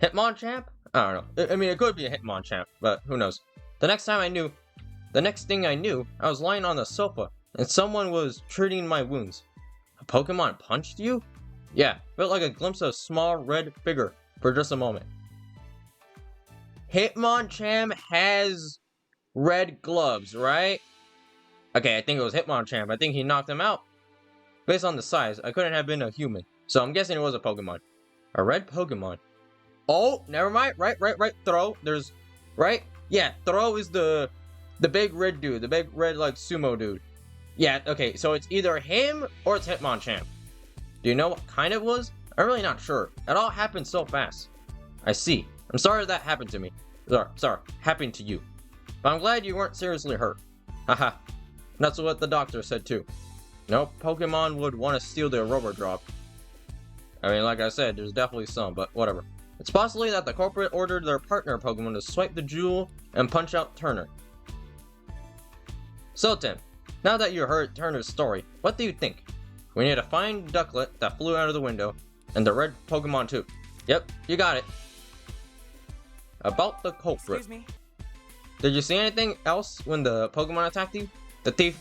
Hitmonchamp? I don't know. I mean, it could be a Hitmonchamp, but who knows. The next thing I knew, I was lying on the sofa, and someone was treating my wounds. A Pokemon punched you? Yeah, felt like a glimpse of a small red figure for just a moment. Hitmonchamp has red gloves, right? Okay, I think it was Hitmonchamp. I think he knocked him out. Based on the size, I couldn't have been a human, so I'm guessing it was a Pokemon. A red Pokemon. Oh, never mind. Right. Throw. There's... Right? Yeah, Throw is the big red dude. The big red, like, sumo dude. Yeah, okay, so it's either him or it's Hitmonchamp. Do you know what kind it was? I'm really not sure. It all happened so fast. I see. I'm sorry that happened to me. Sorry, happened to you. But I'm glad you weren't seriously hurt. Haha. That's what the doctor said too. No Pokemon would want to steal their rubber drop. I mean, like I said, there's definitely some, but whatever. It's possibly that the culprit ordered their partner Pokemon to swipe the jewel and punch out Turner. So Tim, now that you heard Turner's story, what do you think? We need to find Ducklet that flew out of the window, and the red Pokemon too. Yep, you got it. About the culprit. Excuse me? Did you see anything else when the Pokemon attacked you? The thief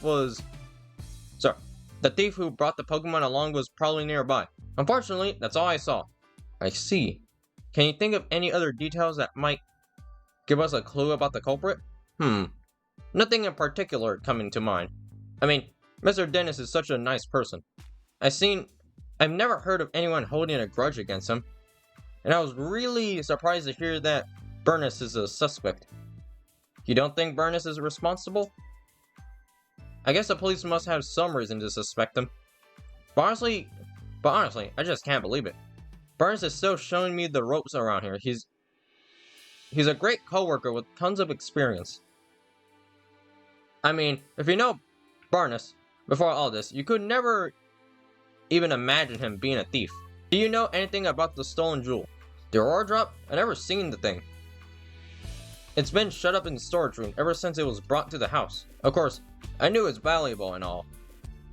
who brought the Pokemon along was probably nearby. Unfortunately, that's all I saw. I see. Can you think of any other details that might give us a clue about the culprit? Nothing in particular coming to mind. I mean, Mr. Dennis is such a nice person. I've never heard of anyone holding a grudge against him. And I was really surprised to hear that Burnus is a suspect. You don't think Burnus is responsible? I guess the police must have some reason to suspect him. But honestly, I just can't believe it. Burnus is still showing me the ropes around here. He's a great coworker with tons of experience. I mean, if you know Burnus, before all this, you could never even imagine him being a thief. Do you know anything about the stolen jewel? The Aurora Drop? I never seen the thing. It's been shut up in the storage room ever since it was brought to the house. Of course, I knew it's valuable and all.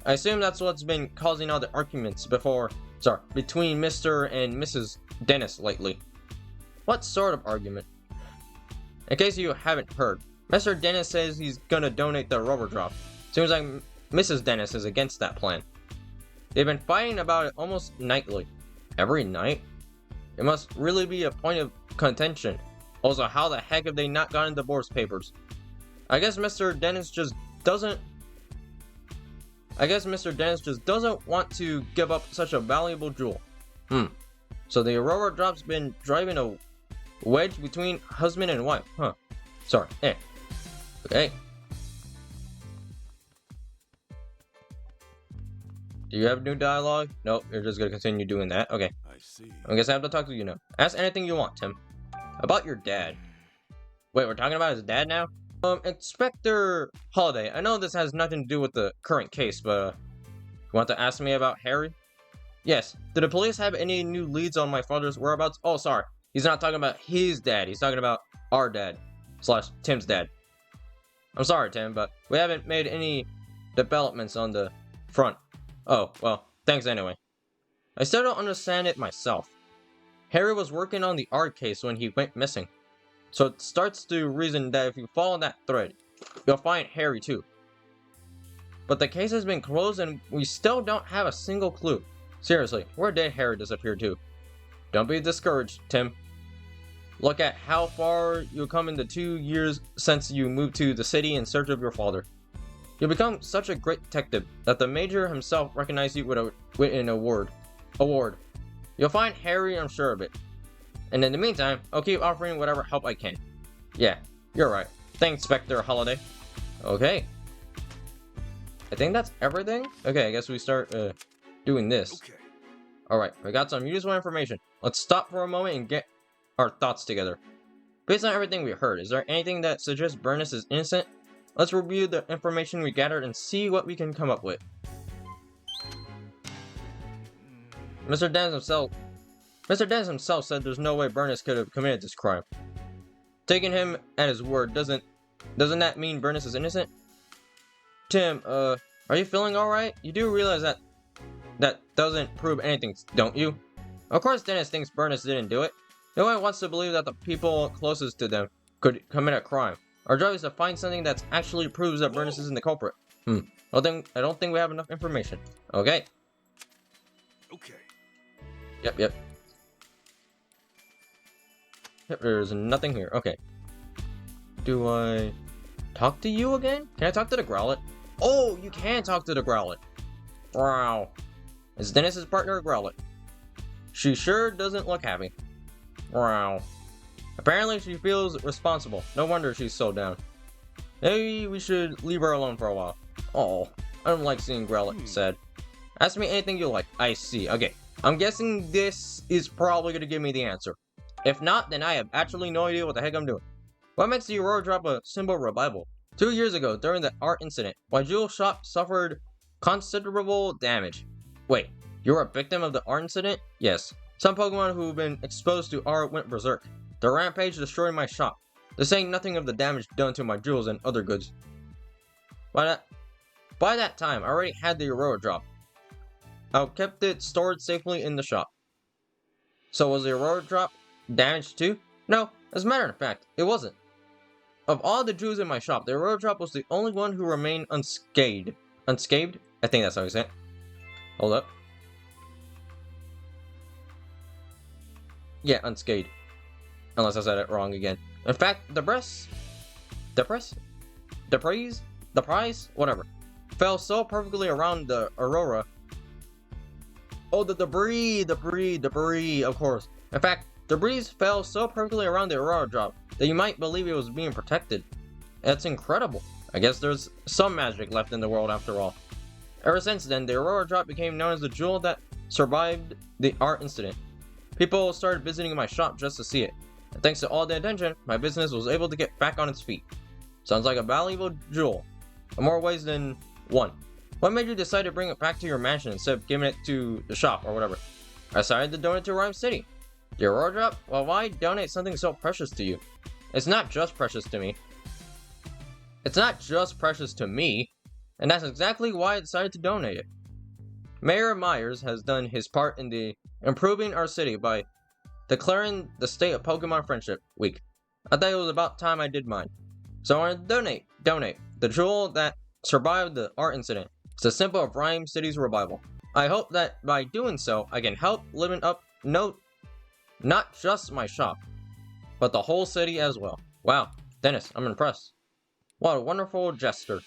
I assume that's what's been causing all the arguments between Mr. and Mrs. Dennis lately. What sort of argument? In case you haven't heard, Mr. Dennis says he's gonna donate the rubber drop. Seems like Mrs. Dennis is against that plan. They've been fighting about it almost nightly. Every night? It must really be a point of contention. Also, how the heck have they not gotten divorce papers? I guess Mr. Dennis just doesn't want to give up such a valuable jewel. So the Aurora Drop's been driving a wedge between husband and wife, huh? Sorry, Okay. Do you have new dialogue? Nope, you're just gonna continue doing that. Okay. I see. I guess I have to talk to you now. Ask anything you want, Tim. About your dad. Wait, we're talking about his dad now? Inspector Holiday, I know this has nothing to do with the current case, but, you want to ask me about Harry? Yes. Did the police have any new leads on my father's whereabouts? Oh, sorry. He's not talking about his dad. He's talking about our dad. / Tim's dad. I'm sorry, Tim, but we haven't made any developments on the front. Oh, well, thanks anyway. I still don't understand it myself. Harry was working on the art case when he went missing. So it starts to reason that if you follow that thread, you'll find Harry too. But the case has been closed and we still don't have a single clue. Seriously, where did Harry disappear to? Don't be discouraged, Tim. Look at how far you've come in the 2 years since you moved to the city in search of your father. You've become such a great detective that the Major himself recognized you with an award. You'll find Harry, I'm sure of it. And in the meantime, I'll keep offering whatever help I can. Yeah, you're right. Thanks, Inspector Holiday. Okay. I think that's everything. Okay, I guess we start doing this. Okay. Alright, we got some useful information. Let's stop for a moment and get our thoughts together. Based on everything we heard, is there anything that suggests Burness is innocent? Let's review the information we gathered and see what we can come up with. Mr. Dennis himself said there's no way Burness could have committed this crime. Taking him at his word, doesn't that mean Burness is innocent? Tim, are you feeling alright? You do realize that doesn't prove anything, don't you? Of course Dennis thinks Burness didn't do it. No one wants to believe that the people closest to them could commit a crime. Our job is to find something that actually proves that Burness isn't the culprit. Well then, I don't think we have enough information. Okay. Okay. Yep, there's nothing here. Okay. Do I talk to you again? Can I talk to the Growlet? Oh, you can talk to the Growlet. Wow. Is Dennis's partner a Growlet? She sure doesn't look happy. Wow. Apparently she feels responsible. No wonder she's so down. Maybe we should leave her alone for a while. Oh, I don't like seeing Growlet sad. Ask me anything you like. I see. Okay. I'm guessing this is probably going to give me the answer. If not, then I have actually no idea what the heck I'm doing. What makes the Aurora Drop a symbol of revival? 2 years ago, during the art incident, my jewel shop suffered considerable damage. Wait, you were a victim of the art incident? Yes. Some Pokemon who've been exposed to art went berserk. The rampage destroyed my shop. They're saying nothing of the damage done to my jewels and other goods. By that time, I already had the Aurora Drop. I kept it stored safely in the shop. So was the Aurora Drop damaged too? No, as a matter of fact, it wasn't. Of all the jewels in my shop, the Aurora Drop was the only one who remained unscathed. Unscathed? I think that's how you say it. Hold up. Yeah, unscathed. Unless I said it wrong again. In fact, the prize, whatever, fell so perfectly around the Aurora. Oh, the debris, of course. In fact, debris fell so perfectly around the Aurora Drop that you might believe it was being protected. That's incredible. I guess there's some magic left in the world after all. Ever since then, the Aurora Drop became known as the jewel that survived the art incident. People started visiting my shop just to see it. And thanks to all the attention, my business was able to get back on its feet. Sounds like a valuable jewel. In more ways than one. What made you decide to bring it back to your mansion instead of giving it to the shop or whatever? I decided to donate to Rhyme City. The Aurora Drop? Well, why donate something so precious to you? It's not just precious to me. And that's exactly why I decided to donate it. Mayor Myers has done his part in the improving our city by declaring the State of Pokemon Friendship Week. I thought it was about time I did mine. So I want to donate the jewel that survived the art incident. It's a symbol of Rhyme City's revival. I hope that by doing so, I can help living up not just my shop, but the whole city as well. Wow, Dennis, I'm impressed. What a wonderful gesture.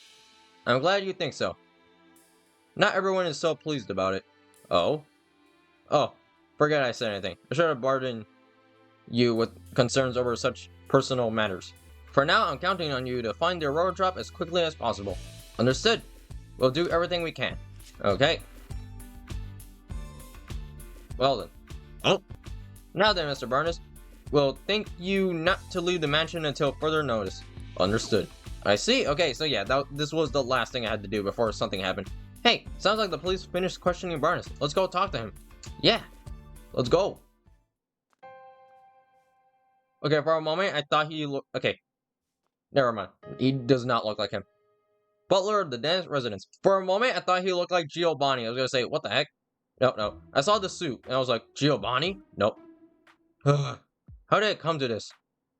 I'm glad you think so. Not everyone is so pleased about it. Oh, forget I said anything. I should have burdened you with concerns over such personal matters. For now, I'm counting on you to find the Aurora Drop as quickly as possible. Understood? We'll do everything we can. Okay. Well then. Oh. Now then, Mr. Burness. We'll thank you not to leave the mansion until further notice. Understood. I see. Okay, so yeah, this was the last thing I had to do before something happened. Hey, sounds like the police finished questioning Burness. Let's go talk to him. Yeah. Let's go. Okay, for a moment, I thought he looked... Okay. Never mind. He does not look like him. Butler of the Dennis residence. For a moment, I thought he looked like Giovanni. I was gonna say, what the heck? No. I saw the suit, and I was like, Giovanni? Nope. How did it come to this?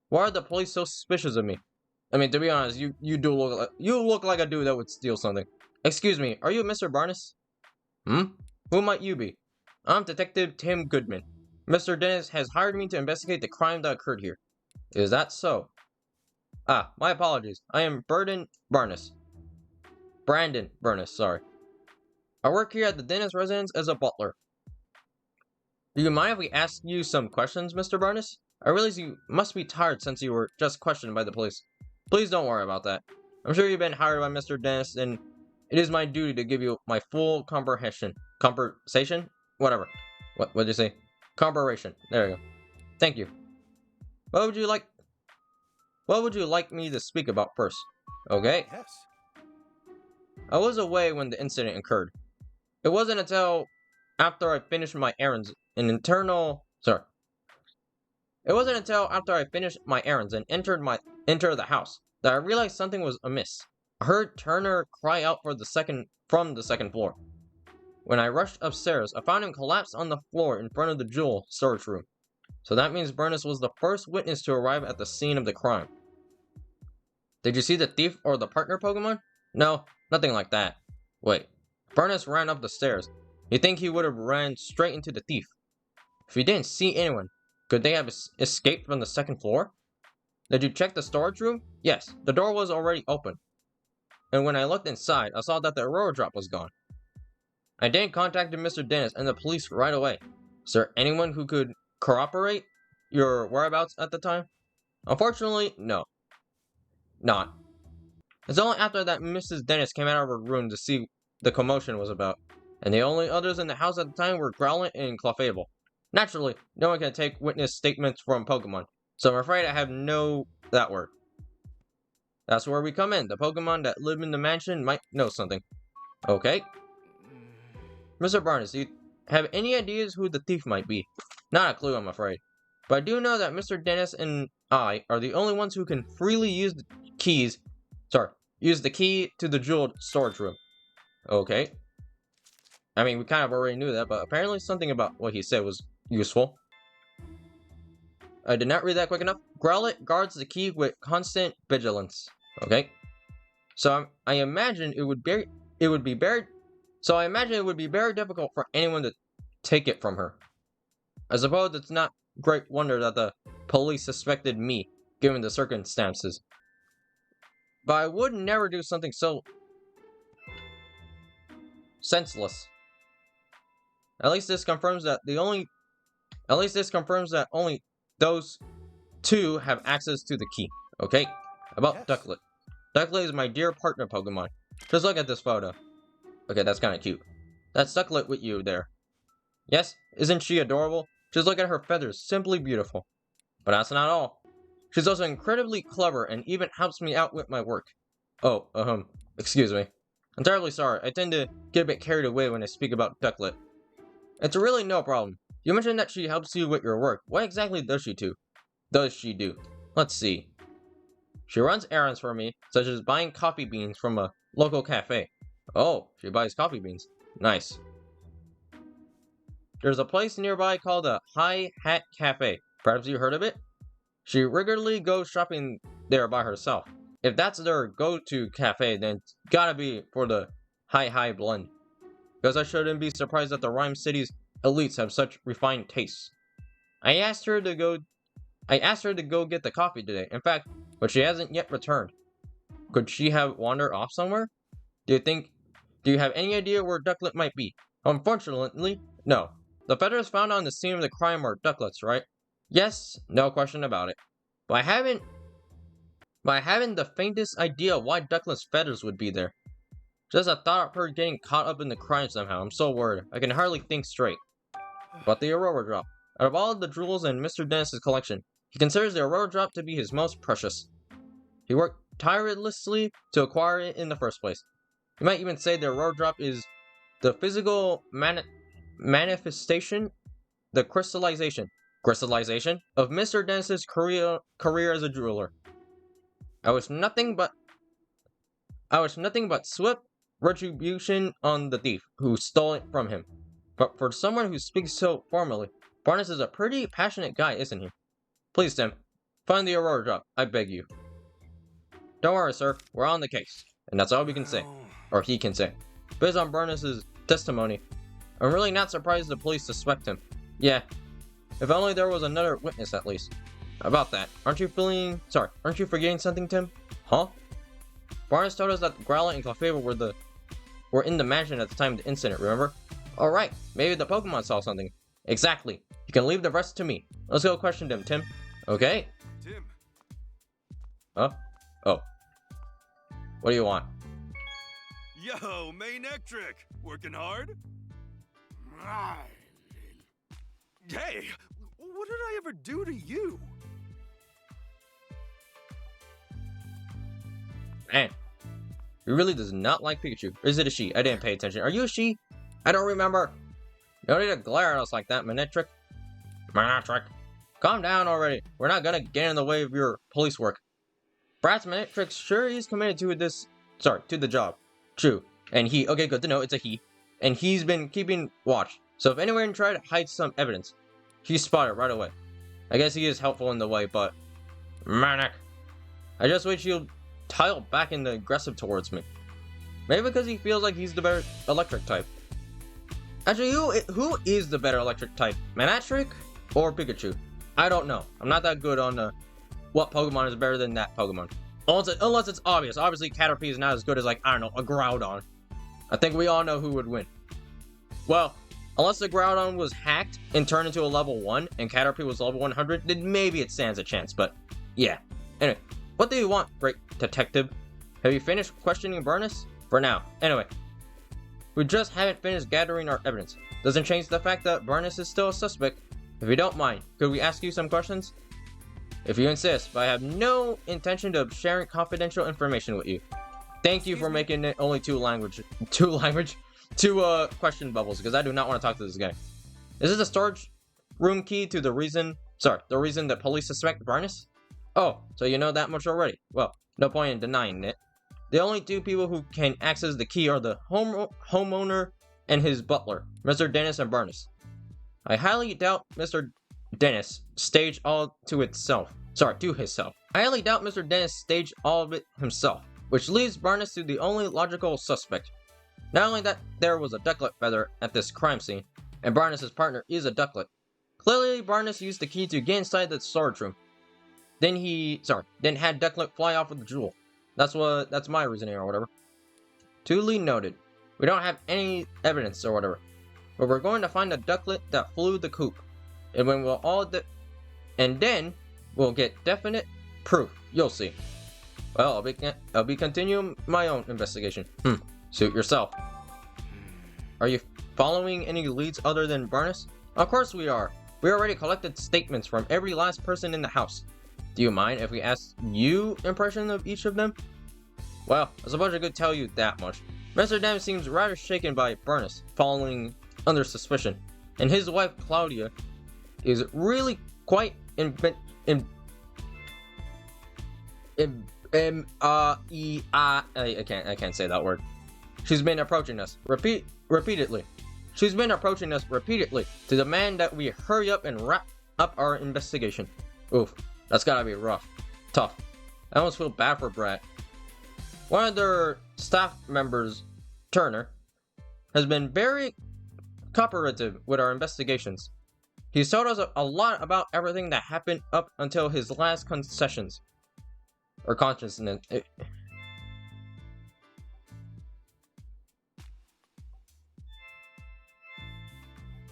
Why are the police so suspicious of me? I mean, to be honest, you look like a dude that would steal something. Excuse me, are you Mr. Barnes? Hmm? Who might you be? I'm Detective Tim Goodman. Mr. Dennis has hired me to investigate the crime that occurred here. Is that so? Ah, my apologies. I am Brandon Burness, sorry. I work here at the Dennis residence as a butler. Do you mind if we ask you some questions, Mr. Burness? I realize you must be tired since you were just questioned by the police. Please don't worry about that. I'm sure you've been hired by Mr. Dennis, and it is my duty to give you my full compensation? Whatever. What did you say? Comparison. There you go. Thank you. What would you like me to speak about first? Okay. Yes. I was away when the incident occurred. It wasn't until after I finished my errands and It wasn't until after I finished my errands and entered the house that I realized something was amiss. I heard Turner cry out from the second floor. When I rushed upstairs, I found him collapsed on the floor in front of the jewel storage room. So that means Burness was the first witness to arrive at the scene of the crime. Did you see the thief or the partner Pokemon? No, nothing like that. Wait, Burness ran up the stairs. You think he would have ran straight into the thief? If you didn't see anyone, could they have escaped from the second floor? Did you check the storage room? Yes, the door was already open. And when I looked inside, I saw that the Aurora Drop was gone. I then contacted Mr. Dennis and the police right away. Is there anyone who could corroborate your whereabouts at the time? Unfortunately, no. Not. It's only after that Mrs. Dennis came out of her room to see the commotion was about, and the only others in the house at the time were Growlithe and Clefable. Naturally, no one can take witness statements from Pokemon, so I'm afraid I have that word. That's where we come in. The Pokemon that live in the mansion might know something. Okay. Mr. Barnes, do you have any ideas who the thief might be? Not a clue, I'm afraid. But I do know that Mr. Dennis and I are the only ones who can freely use the key to the jeweled storage room. Okay. I mean, we kind of already knew that, but apparently something about what he said was useful. I did not read that quick enough. Growlithe guards the key with constant vigilance. Okay. So I imagine it would be very difficult for anyone to take it from her. I suppose it's not great wonder that the police suspected me, given the circumstances. But I would never do something so senseless. At least this confirms that only those two have access to the key. Okay? About Yes. Ducklet. Ducklet is my dear partner Pokemon. Just look at this photo. Okay, that's kind of cute. That's Ducklet with you there. Yes? Isn't she adorable? Just look at her feathers. Simply beautiful. But that's not all. She's also incredibly clever and even helps me out with my work. Oh, excuse me. I'm terribly sorry. I tend to get a bit carried away when I speak about Ducklet. It's really no problem. You mentioned that she helps you with your work. What exactly does she do? Let's see. She runs errands for me, such as buying coffee beans from a local cafe. Oh, she buys coffee beans. Nice. There's a place nearby called the High Hat Cafe. Perhaps you heard of it? She regularly goes shopping there by herself. If that's their go-to cafe, then it's gotta be for the high blend. Because I shouldn't be surprised that the Rhyme City's elites have such refined tastes. I asked her to go get the coffee today. In fact, but she hasn't yet returned. Could she have wandered off somewhere? Do you have any idea where Ducklet might be? Unfortunately, no. The feathers found on the scene of the crime are Ducklet's, right? Yes, no question about it. But I haven't the faintest idea why Ducklet's feathers would be there. Just a thought of her getting caught up in the crime somehow. I'm so worried. I can hardly think straight. But the Aurora Drop. Out of all of the jewels in Mr. Dennis's collection, he considers the Aurora Drop to be his most precious. He worked tirelessly to acquire it in the first place. You might even say the Aurora Drop is the physical manifestation, the crystallization of Mr. Dennis's career as a jeweler. I was nothing but swift retribution on the thief who stole it from him. But for someone who speaks so formally, Barnes is a pretty passionate guy, isn't he? Please, Tim, Find the Aurora drop, I beg you. Don't worry, sir. We're on the case. And that's all we can say. Or he can say. Based on Burness's testimony, I'm really not surprised the police suspect him. Yeah. If only there was another witness at least. About that, aren't you forgetting something, Tim? Huh? Barnes told us that Growlithe and Clefable were in the mansion at the time of the incident, remember? Alright, maybe the Pokemon saw something. Exactly. You can leave the rest to me. Let's go question them, Tim. Okay? Tim. Huh? Oh. What do you want? Yo, Manectric! Working hard? Hey! What did I ever do to you? Man. He really does not like Pikachu. Or is it a she? I didn't pay attention. Are you a she? I don't remember. You don't need to glare at us like that, Manectric. Manectric. Calm down already. We're not gonna get in the way of your police work. Perhaps Manectric sure he's committed to the job. True. And okay, good to know, it's a he. And he's been keeping watch. So if anyone tried to hide some evidence, he's spotted right away. I guess he is helpful in the way, but... Manic. I just wish you'd tile back into aggressive towards me. Maybe because he feels like he's the better electric type. Actually, who is the better electric type? Manectric or Pikachu? I don't know. I'm not that good on what Pokemon is better than that Pokemon. Unless it's obvious. Obviously, Caterpie is not as good as, like, I don't know, a Groudon. I think we all know who would win. Well, unless the Groudon was hacked and turned into a level 1 and Caterpie was level 100, then maybe it stands a chance, but yeah. Anyway, what do you want, great detective? Have you finished questioning Burness? For now. Anyway, we just haven't finished gathering our evidence. Doesn't change the fact that Burness is still a suspect. If you don't mind, could we ask you some questions? If you insist, but I have no intention of sharing confidential information with you. Thank you for making it only two question bubbles, because I do not want to talk to this guy. Is this a storage room key to the reason that police suspect Burness? Oh, so you know that much already. Well, no point in denying it. The only two people who can access the key are the homeowner and his butler, Mr. Dennis and Burness. I highly doubt Mr. Dennis staged all to himself. I highly doubt Mr. Dennis staged all of it himself, which leaves Burness to the only logical suspect. Not only that there was a ducklet feather at this crime scene, and Burness' partner is a ducklet. Clearly, Burness used the key to get inside the storage room. Then had Ducklet fly off with the jewel. That's my reasoning or whatever. Duly noted. We don't have any evidence or whatever, but we're going to find a ducklet that flew the coop, and then we'll get definite proof. You'll see. Well, I'll be continuing my own investigation. Suit yourself. Are you following any leads other than Burness? Of course we are. We already collected statements from every last person in the house. Do you mind if we ask you impression of each of them? Well, I suppose I could tell you that much. Mr. Dam seems rather shaken by Burness falling under suspicion, and his wife Claudia is really quite I can't say that word. She's been approaching us repeatedly. She's been approaching us repeatedly to demand that we hurry up and wrap up our investigation. Oof, that's gotta be rough. Tough. I almost feel bad for Brad. One of their staff members, Turner, has been very cooperative with our investigations. He's told us a lot about everything that happened up until his last concessions. Or consciousness.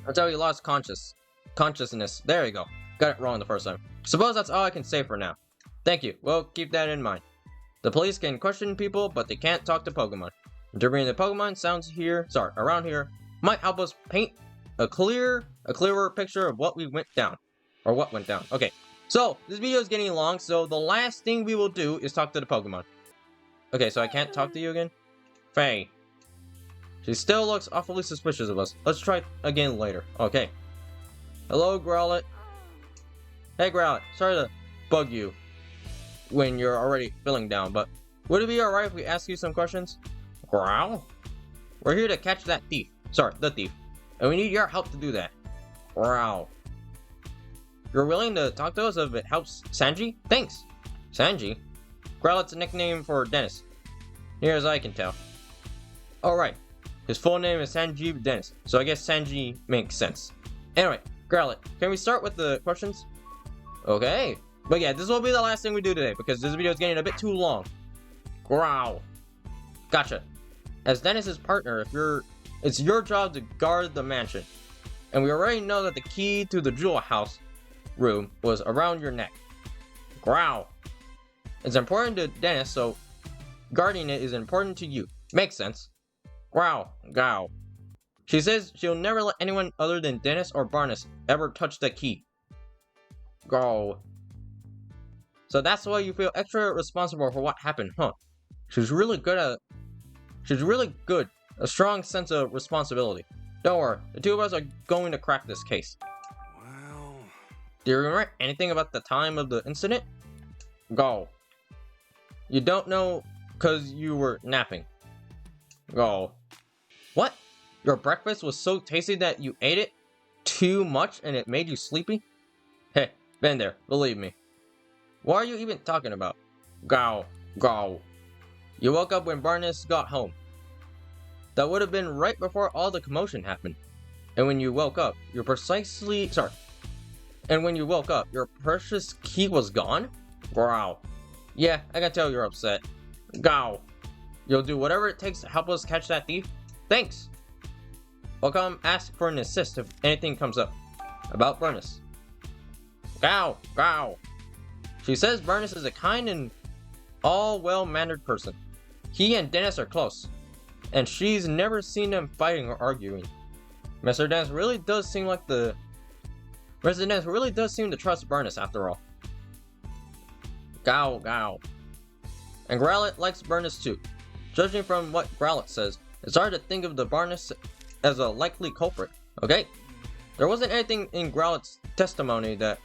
Until he lost consciousness. There you go. Got it wrong the first time. Suppose that's all I can say for now. Thank you. Well, keep that in mind. The police can question people, but they can't talk to Pokemon. Interpreting the Pokemon sounds around here might help us paint a clearer picture of what went down. Okay. So, this video is getting long, so the last thing we will do is talk to the Pokemon. Okay, so I can't talk to you again? Faye. She still looks awfully suspicious of us. Let's try again later. Okay. Hello, Growlithe. Hey, Growlithe. Sorry to bug you when you're already feeling down, but would it be alright if we ask you some questions? Growl? We're here to catch that thief. The thief. And we need your help to do that. Growl. you're willing to talk to us if it helps Sanji? Thanks. Sanji? Growlett's a nickname for Dennis, near as I can tell. Alright, his full name is Sanji Dennis, so I guess Sanji makes sense. Anyway, Growlett, can we start with the questions? Okay. But yeah, this will be the last thing we do today, because this video is getting a bit too long. Growl. Gotcha. As Dennis's partner, it's your job to guard the mansion. And we already know that the key to the jewel house room was around your neck. Growl. It's important to Dennis, so guarding it is important to you. Makes sense. Growl. Growl. She says she'll never let anyone other than Dennis or Barnes ever touch the key. Growl. So that's why you feel extra responsible for what happened, huh? She's really good. A strong sense of responsibility. Don't worry, the two of us are going to crack this case. Well... Do you remember anything about the time of the incident? Go. You don't know because you were napping. Go. What? Your breakfast was so tasty that you ate it too much and it made you sleepy? Hey, been there, believe me. What are you even talking about? Go. Go. You woke up when Barnes got home. That would have been right before all the commotion happened. And when you woke up, your precious key was gone? Growl. Yeah, I can tell you're upset. Growl. You'll do whatever it takes to help us catch that thief? Thanks. I'll come ask for an assist if anything comes up. About Barnes. Growl. Growl. She says Barnes is a kind and all well-mannered person. He and Dennis are close, and she's never seen them fighting or arguing. Mr. Dennis really does seem to trust Barnes after all. Gow, gow. And Growlett likes Barnes too. Judging from what Growlett says, it's hard to think of the Barnes as a likely culprit, okay? There wasn't anything in Growlett's testimony that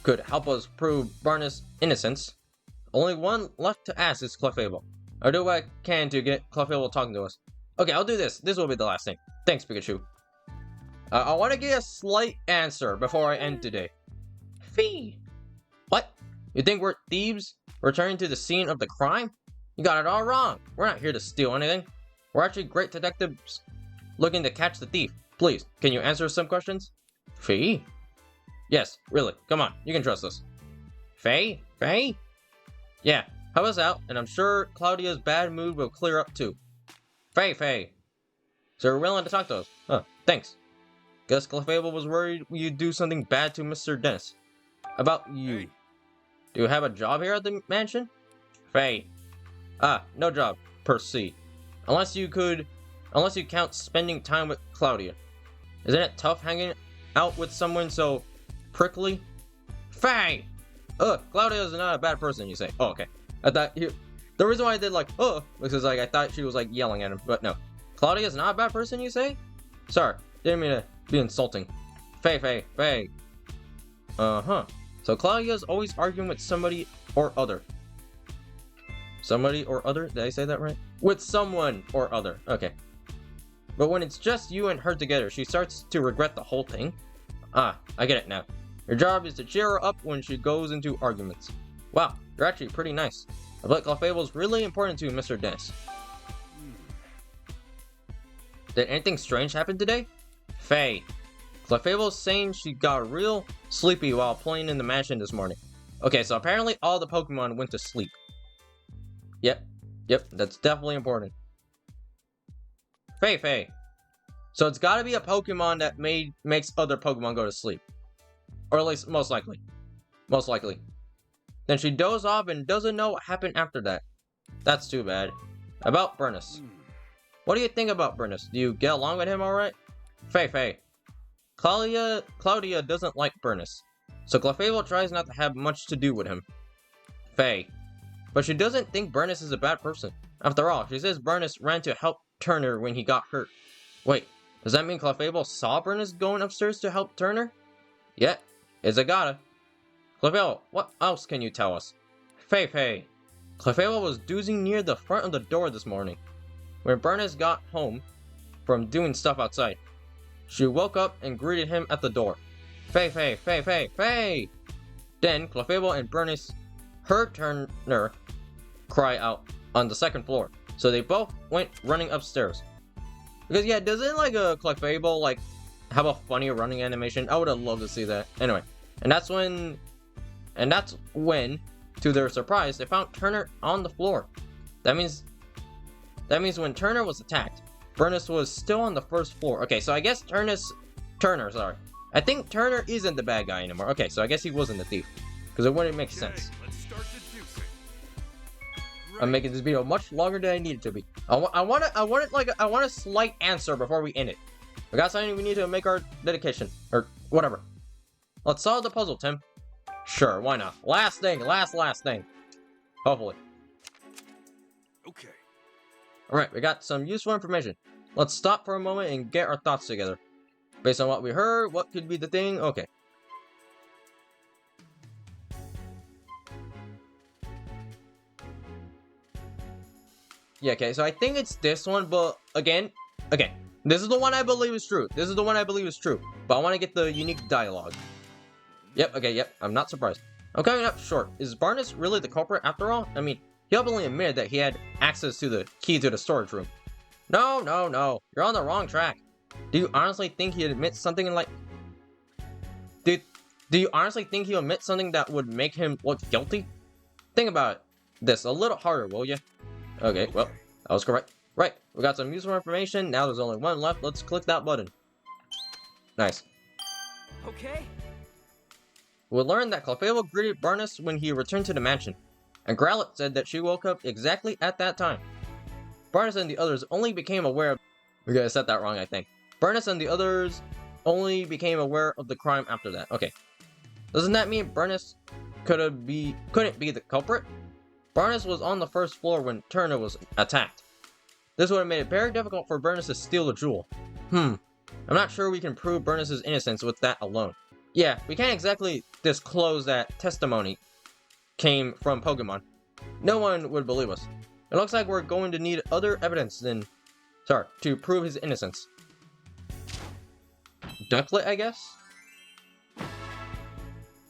could help us prove Barnes' innocence. Only one left to ask is Clefable. I'll do what I can to get Clefable talking to us. Okay, I'll do this. This will be the last thing. Thanks, Pikachu. I want to get a slight answer before I end today. Fee! What? You think we're thieves returning to the scene of the crime? You got it all wrong. We're not here to steal anything. We're actually great detectives looking to catch the thief. Please, can you answer some questions? Fee? Yes, really. Come on, you can trust us. Faye? Faye? Yeah, help us out, and I'm sure Claudia's bad mood will clear up too. Faye, Faye. So you're willing to talk to us? Huh, thanks. Guess Clefable was worried you'd do something bad to Mr. Dennis. About you. Hey. Do you have a job here at the mansion? Faye. No job, per se. Unless you count spending time with Claudia. Isn't it tough hanging out with someone so prickly? Faye! Claudia's not a bad person, you say. Oh, okay. I thought the reason why I did because I thought she was yelling at him, but no. Claudia's not a bad person, you say? Sorry, didn't mean to be insulting. Faye, Faye, Faye. Uh-huh. So Claudia's always arguing with somebody or other. Somebody or other? Did I say that right? With someone or other. Okay. But when it's just you and her together, she starts to regret the whole thing. Ah, I get it now. Your job is to cheer her up when she goes into arguments. Wow, you're actually pretty nice. I bet Clefable's really important to Mr. Dennis. Did anything strange happen today? Faye. Clefable's saying she got real sleepy while playing in the mansion this morning. Okay, so apparently all the Pokemon went to sleep. Yep, that's definitely important. Faye, Faye. So it's gotta be a Pokemon that makes other Pokemon go to sleep. Or at least, most likely. Most likely. Then she dozed off and doesn't know what happened after that. That's too bad. About Barnes. What do you think about Barnes? Do you get along with him alright? Faye, Faye. Claudia doesn't like Barnes. So Clefable tries not to have much to do with him. Faye. But she doesn't think Barnes is a bad person. After all, she says Barnes ran to help Turner when he got hurt. Wait, does that mean Clefable saw Barnes going upstairs to help Turner? Yeah, it's a gotta. Clefable, what else can you tell us? Faye, Faye. Clefable was doozing near the front of the door this morning when Barnes got home from doing stuff outside. She woke up and greeted him at the door. Faye! Then Clefable and Bernice heard Turner cry out on the second floor, so they both went running upstairs. Because yeah, doesn't like a Clefable like have a funny running animation? I would have loved to see that. Anyway, and that's when, to their surprise, they found Turner on the floor. That means when Turner was attacked, Bernice was still on the first floor. Okay, so I guess Turner, sorry. I think Turner isn't the bad guy anymore. Okay, so I guess he wasn't the thief, because it wouldn't make sense. Let's start deducing. I'm making this video much longer than I need it to be. I want a slight answer before we end it. We got something we need to make our dedication, or whatever. Let's solve the puzzle, Tim. Sure, why not? Last thing. Hopefully. Okay. Alright, we got some useful information. Let's stop for a moment and get our thoughts together. Based on what we heard, what could be the thing? Okay. Yeah, okay, so I think it's this one, but again, okay. This is the one I believe is true. But I want to get the unique dialogue. Yep, okay, yep. I'm not surprised. I'm coming up short. Is Barnes really the culprit after all? I mean, he openly admitted that he had access to the key to the storage room. No. You're on the wrong track. Do you honestly think he'd admit something like... Do you honestly think he'll admit something that would make him look guilty? Think about this a little harder, will you? Okay, well, I was correct. Right, we got some useful information. Now there's only one left. Let's click that button. Nice. Okay. We learned that Clefable greeted Barnes when he returned to the mansion, and Growlithe said that she woke up exactly at that time. Barnes and the others only became aware of... We gotta set that wrong, I think. Barnes and the others only became aware of the crime after that. Okay. Doesn't that mean Barnes couldn't be the culprit? Barnes was on the first floor when Turner was attacked. This would have made it very difficult for Barnes to steal the jewel. I'm not sure we can prove Barnes' innocence with that alone. Yeah, we can't exactly disclose that testimony came from Pokemon. No one would believe us. It looks like we're going to need other evidence to prove his innocence. Ducklet, I guess?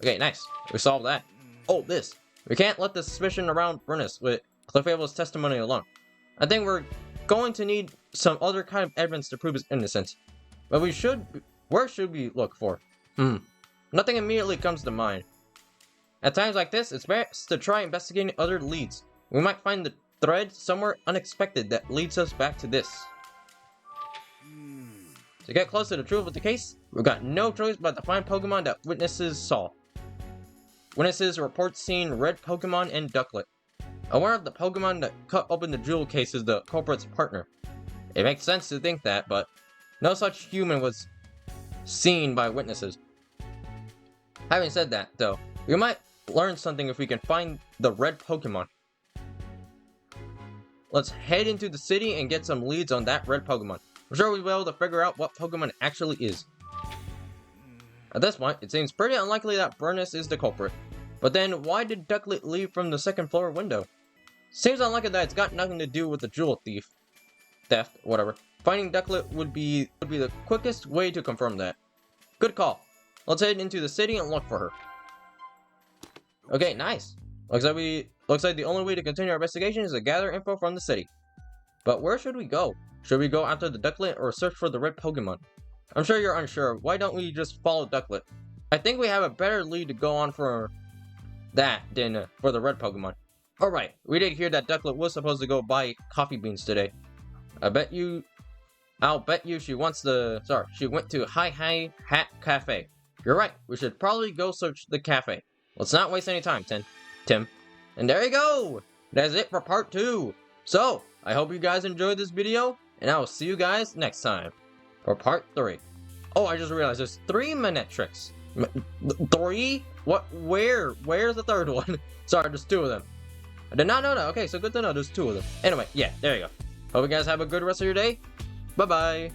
Okay, nice. We solved that. Oh, this. We can't let the suspicion around Bernice with Clefable's testimony alone. I think we're going to need some other kind of evidence to prove his innocence. But where should we look for? Nothing immediately comes to mind. At times like this, it's best to try investigating other leads. We might find the thread somewhere unexpected that leads us back to this. To get close to the truth of the case, we've got no choice but to find Pokemon that witnesses saw. Witnesses report seeing red Pokemon and Ducklet. I wonder if the Pokemon that cut open the jewel case is the culprit's partner. It makes sense to think that, but no such human was seen by witnesses. Having said that, though, we might learn something if we can find the red Pokemon. Let's head into the city and get some leads on that red Pokemon. I'm sure we'll be able to figure out what Pokemon it actually is. At this point, it seems pretty unlikely that Bernice is the culprit. But then, why did Ducklet leave from the second floor window? Seems unlikely that it's got nothing to do with the jewel theft, whatever. Finding Ducklet would be the quickest way to confirm that. Good call. Let's head into the city and look for her. Okay, nice. Looks like the only way to continue our investigation is to gather info from the city. But where should we go? Should we go after the Ducklet or search for the red Pokemon? I'm sure you're unsure. Why don't we just follow Ducklet? I think we have a better lead to go on for that than for the red Pokemon. Alright, we did hear that Ducklet was supposed to go buy coffee beans today. I'll bet you she went to Hi Hat Cafe. You're right, we should probably go search the cafe. Let's not waste any time, Tim. And there you go! That's it for part 2. So, I hope you guys enjoyed this video, and I will see you guys next time for part 3. Oh, I just realized there's 3 minute tricks. 3? What? Where's the third one? Sorry, there's 2 of them. I did not know that. Okay, so good to know there's 2 of them. Anyway, yeah, there you go. Hope you guys have a good rest of your day. Bye-bye.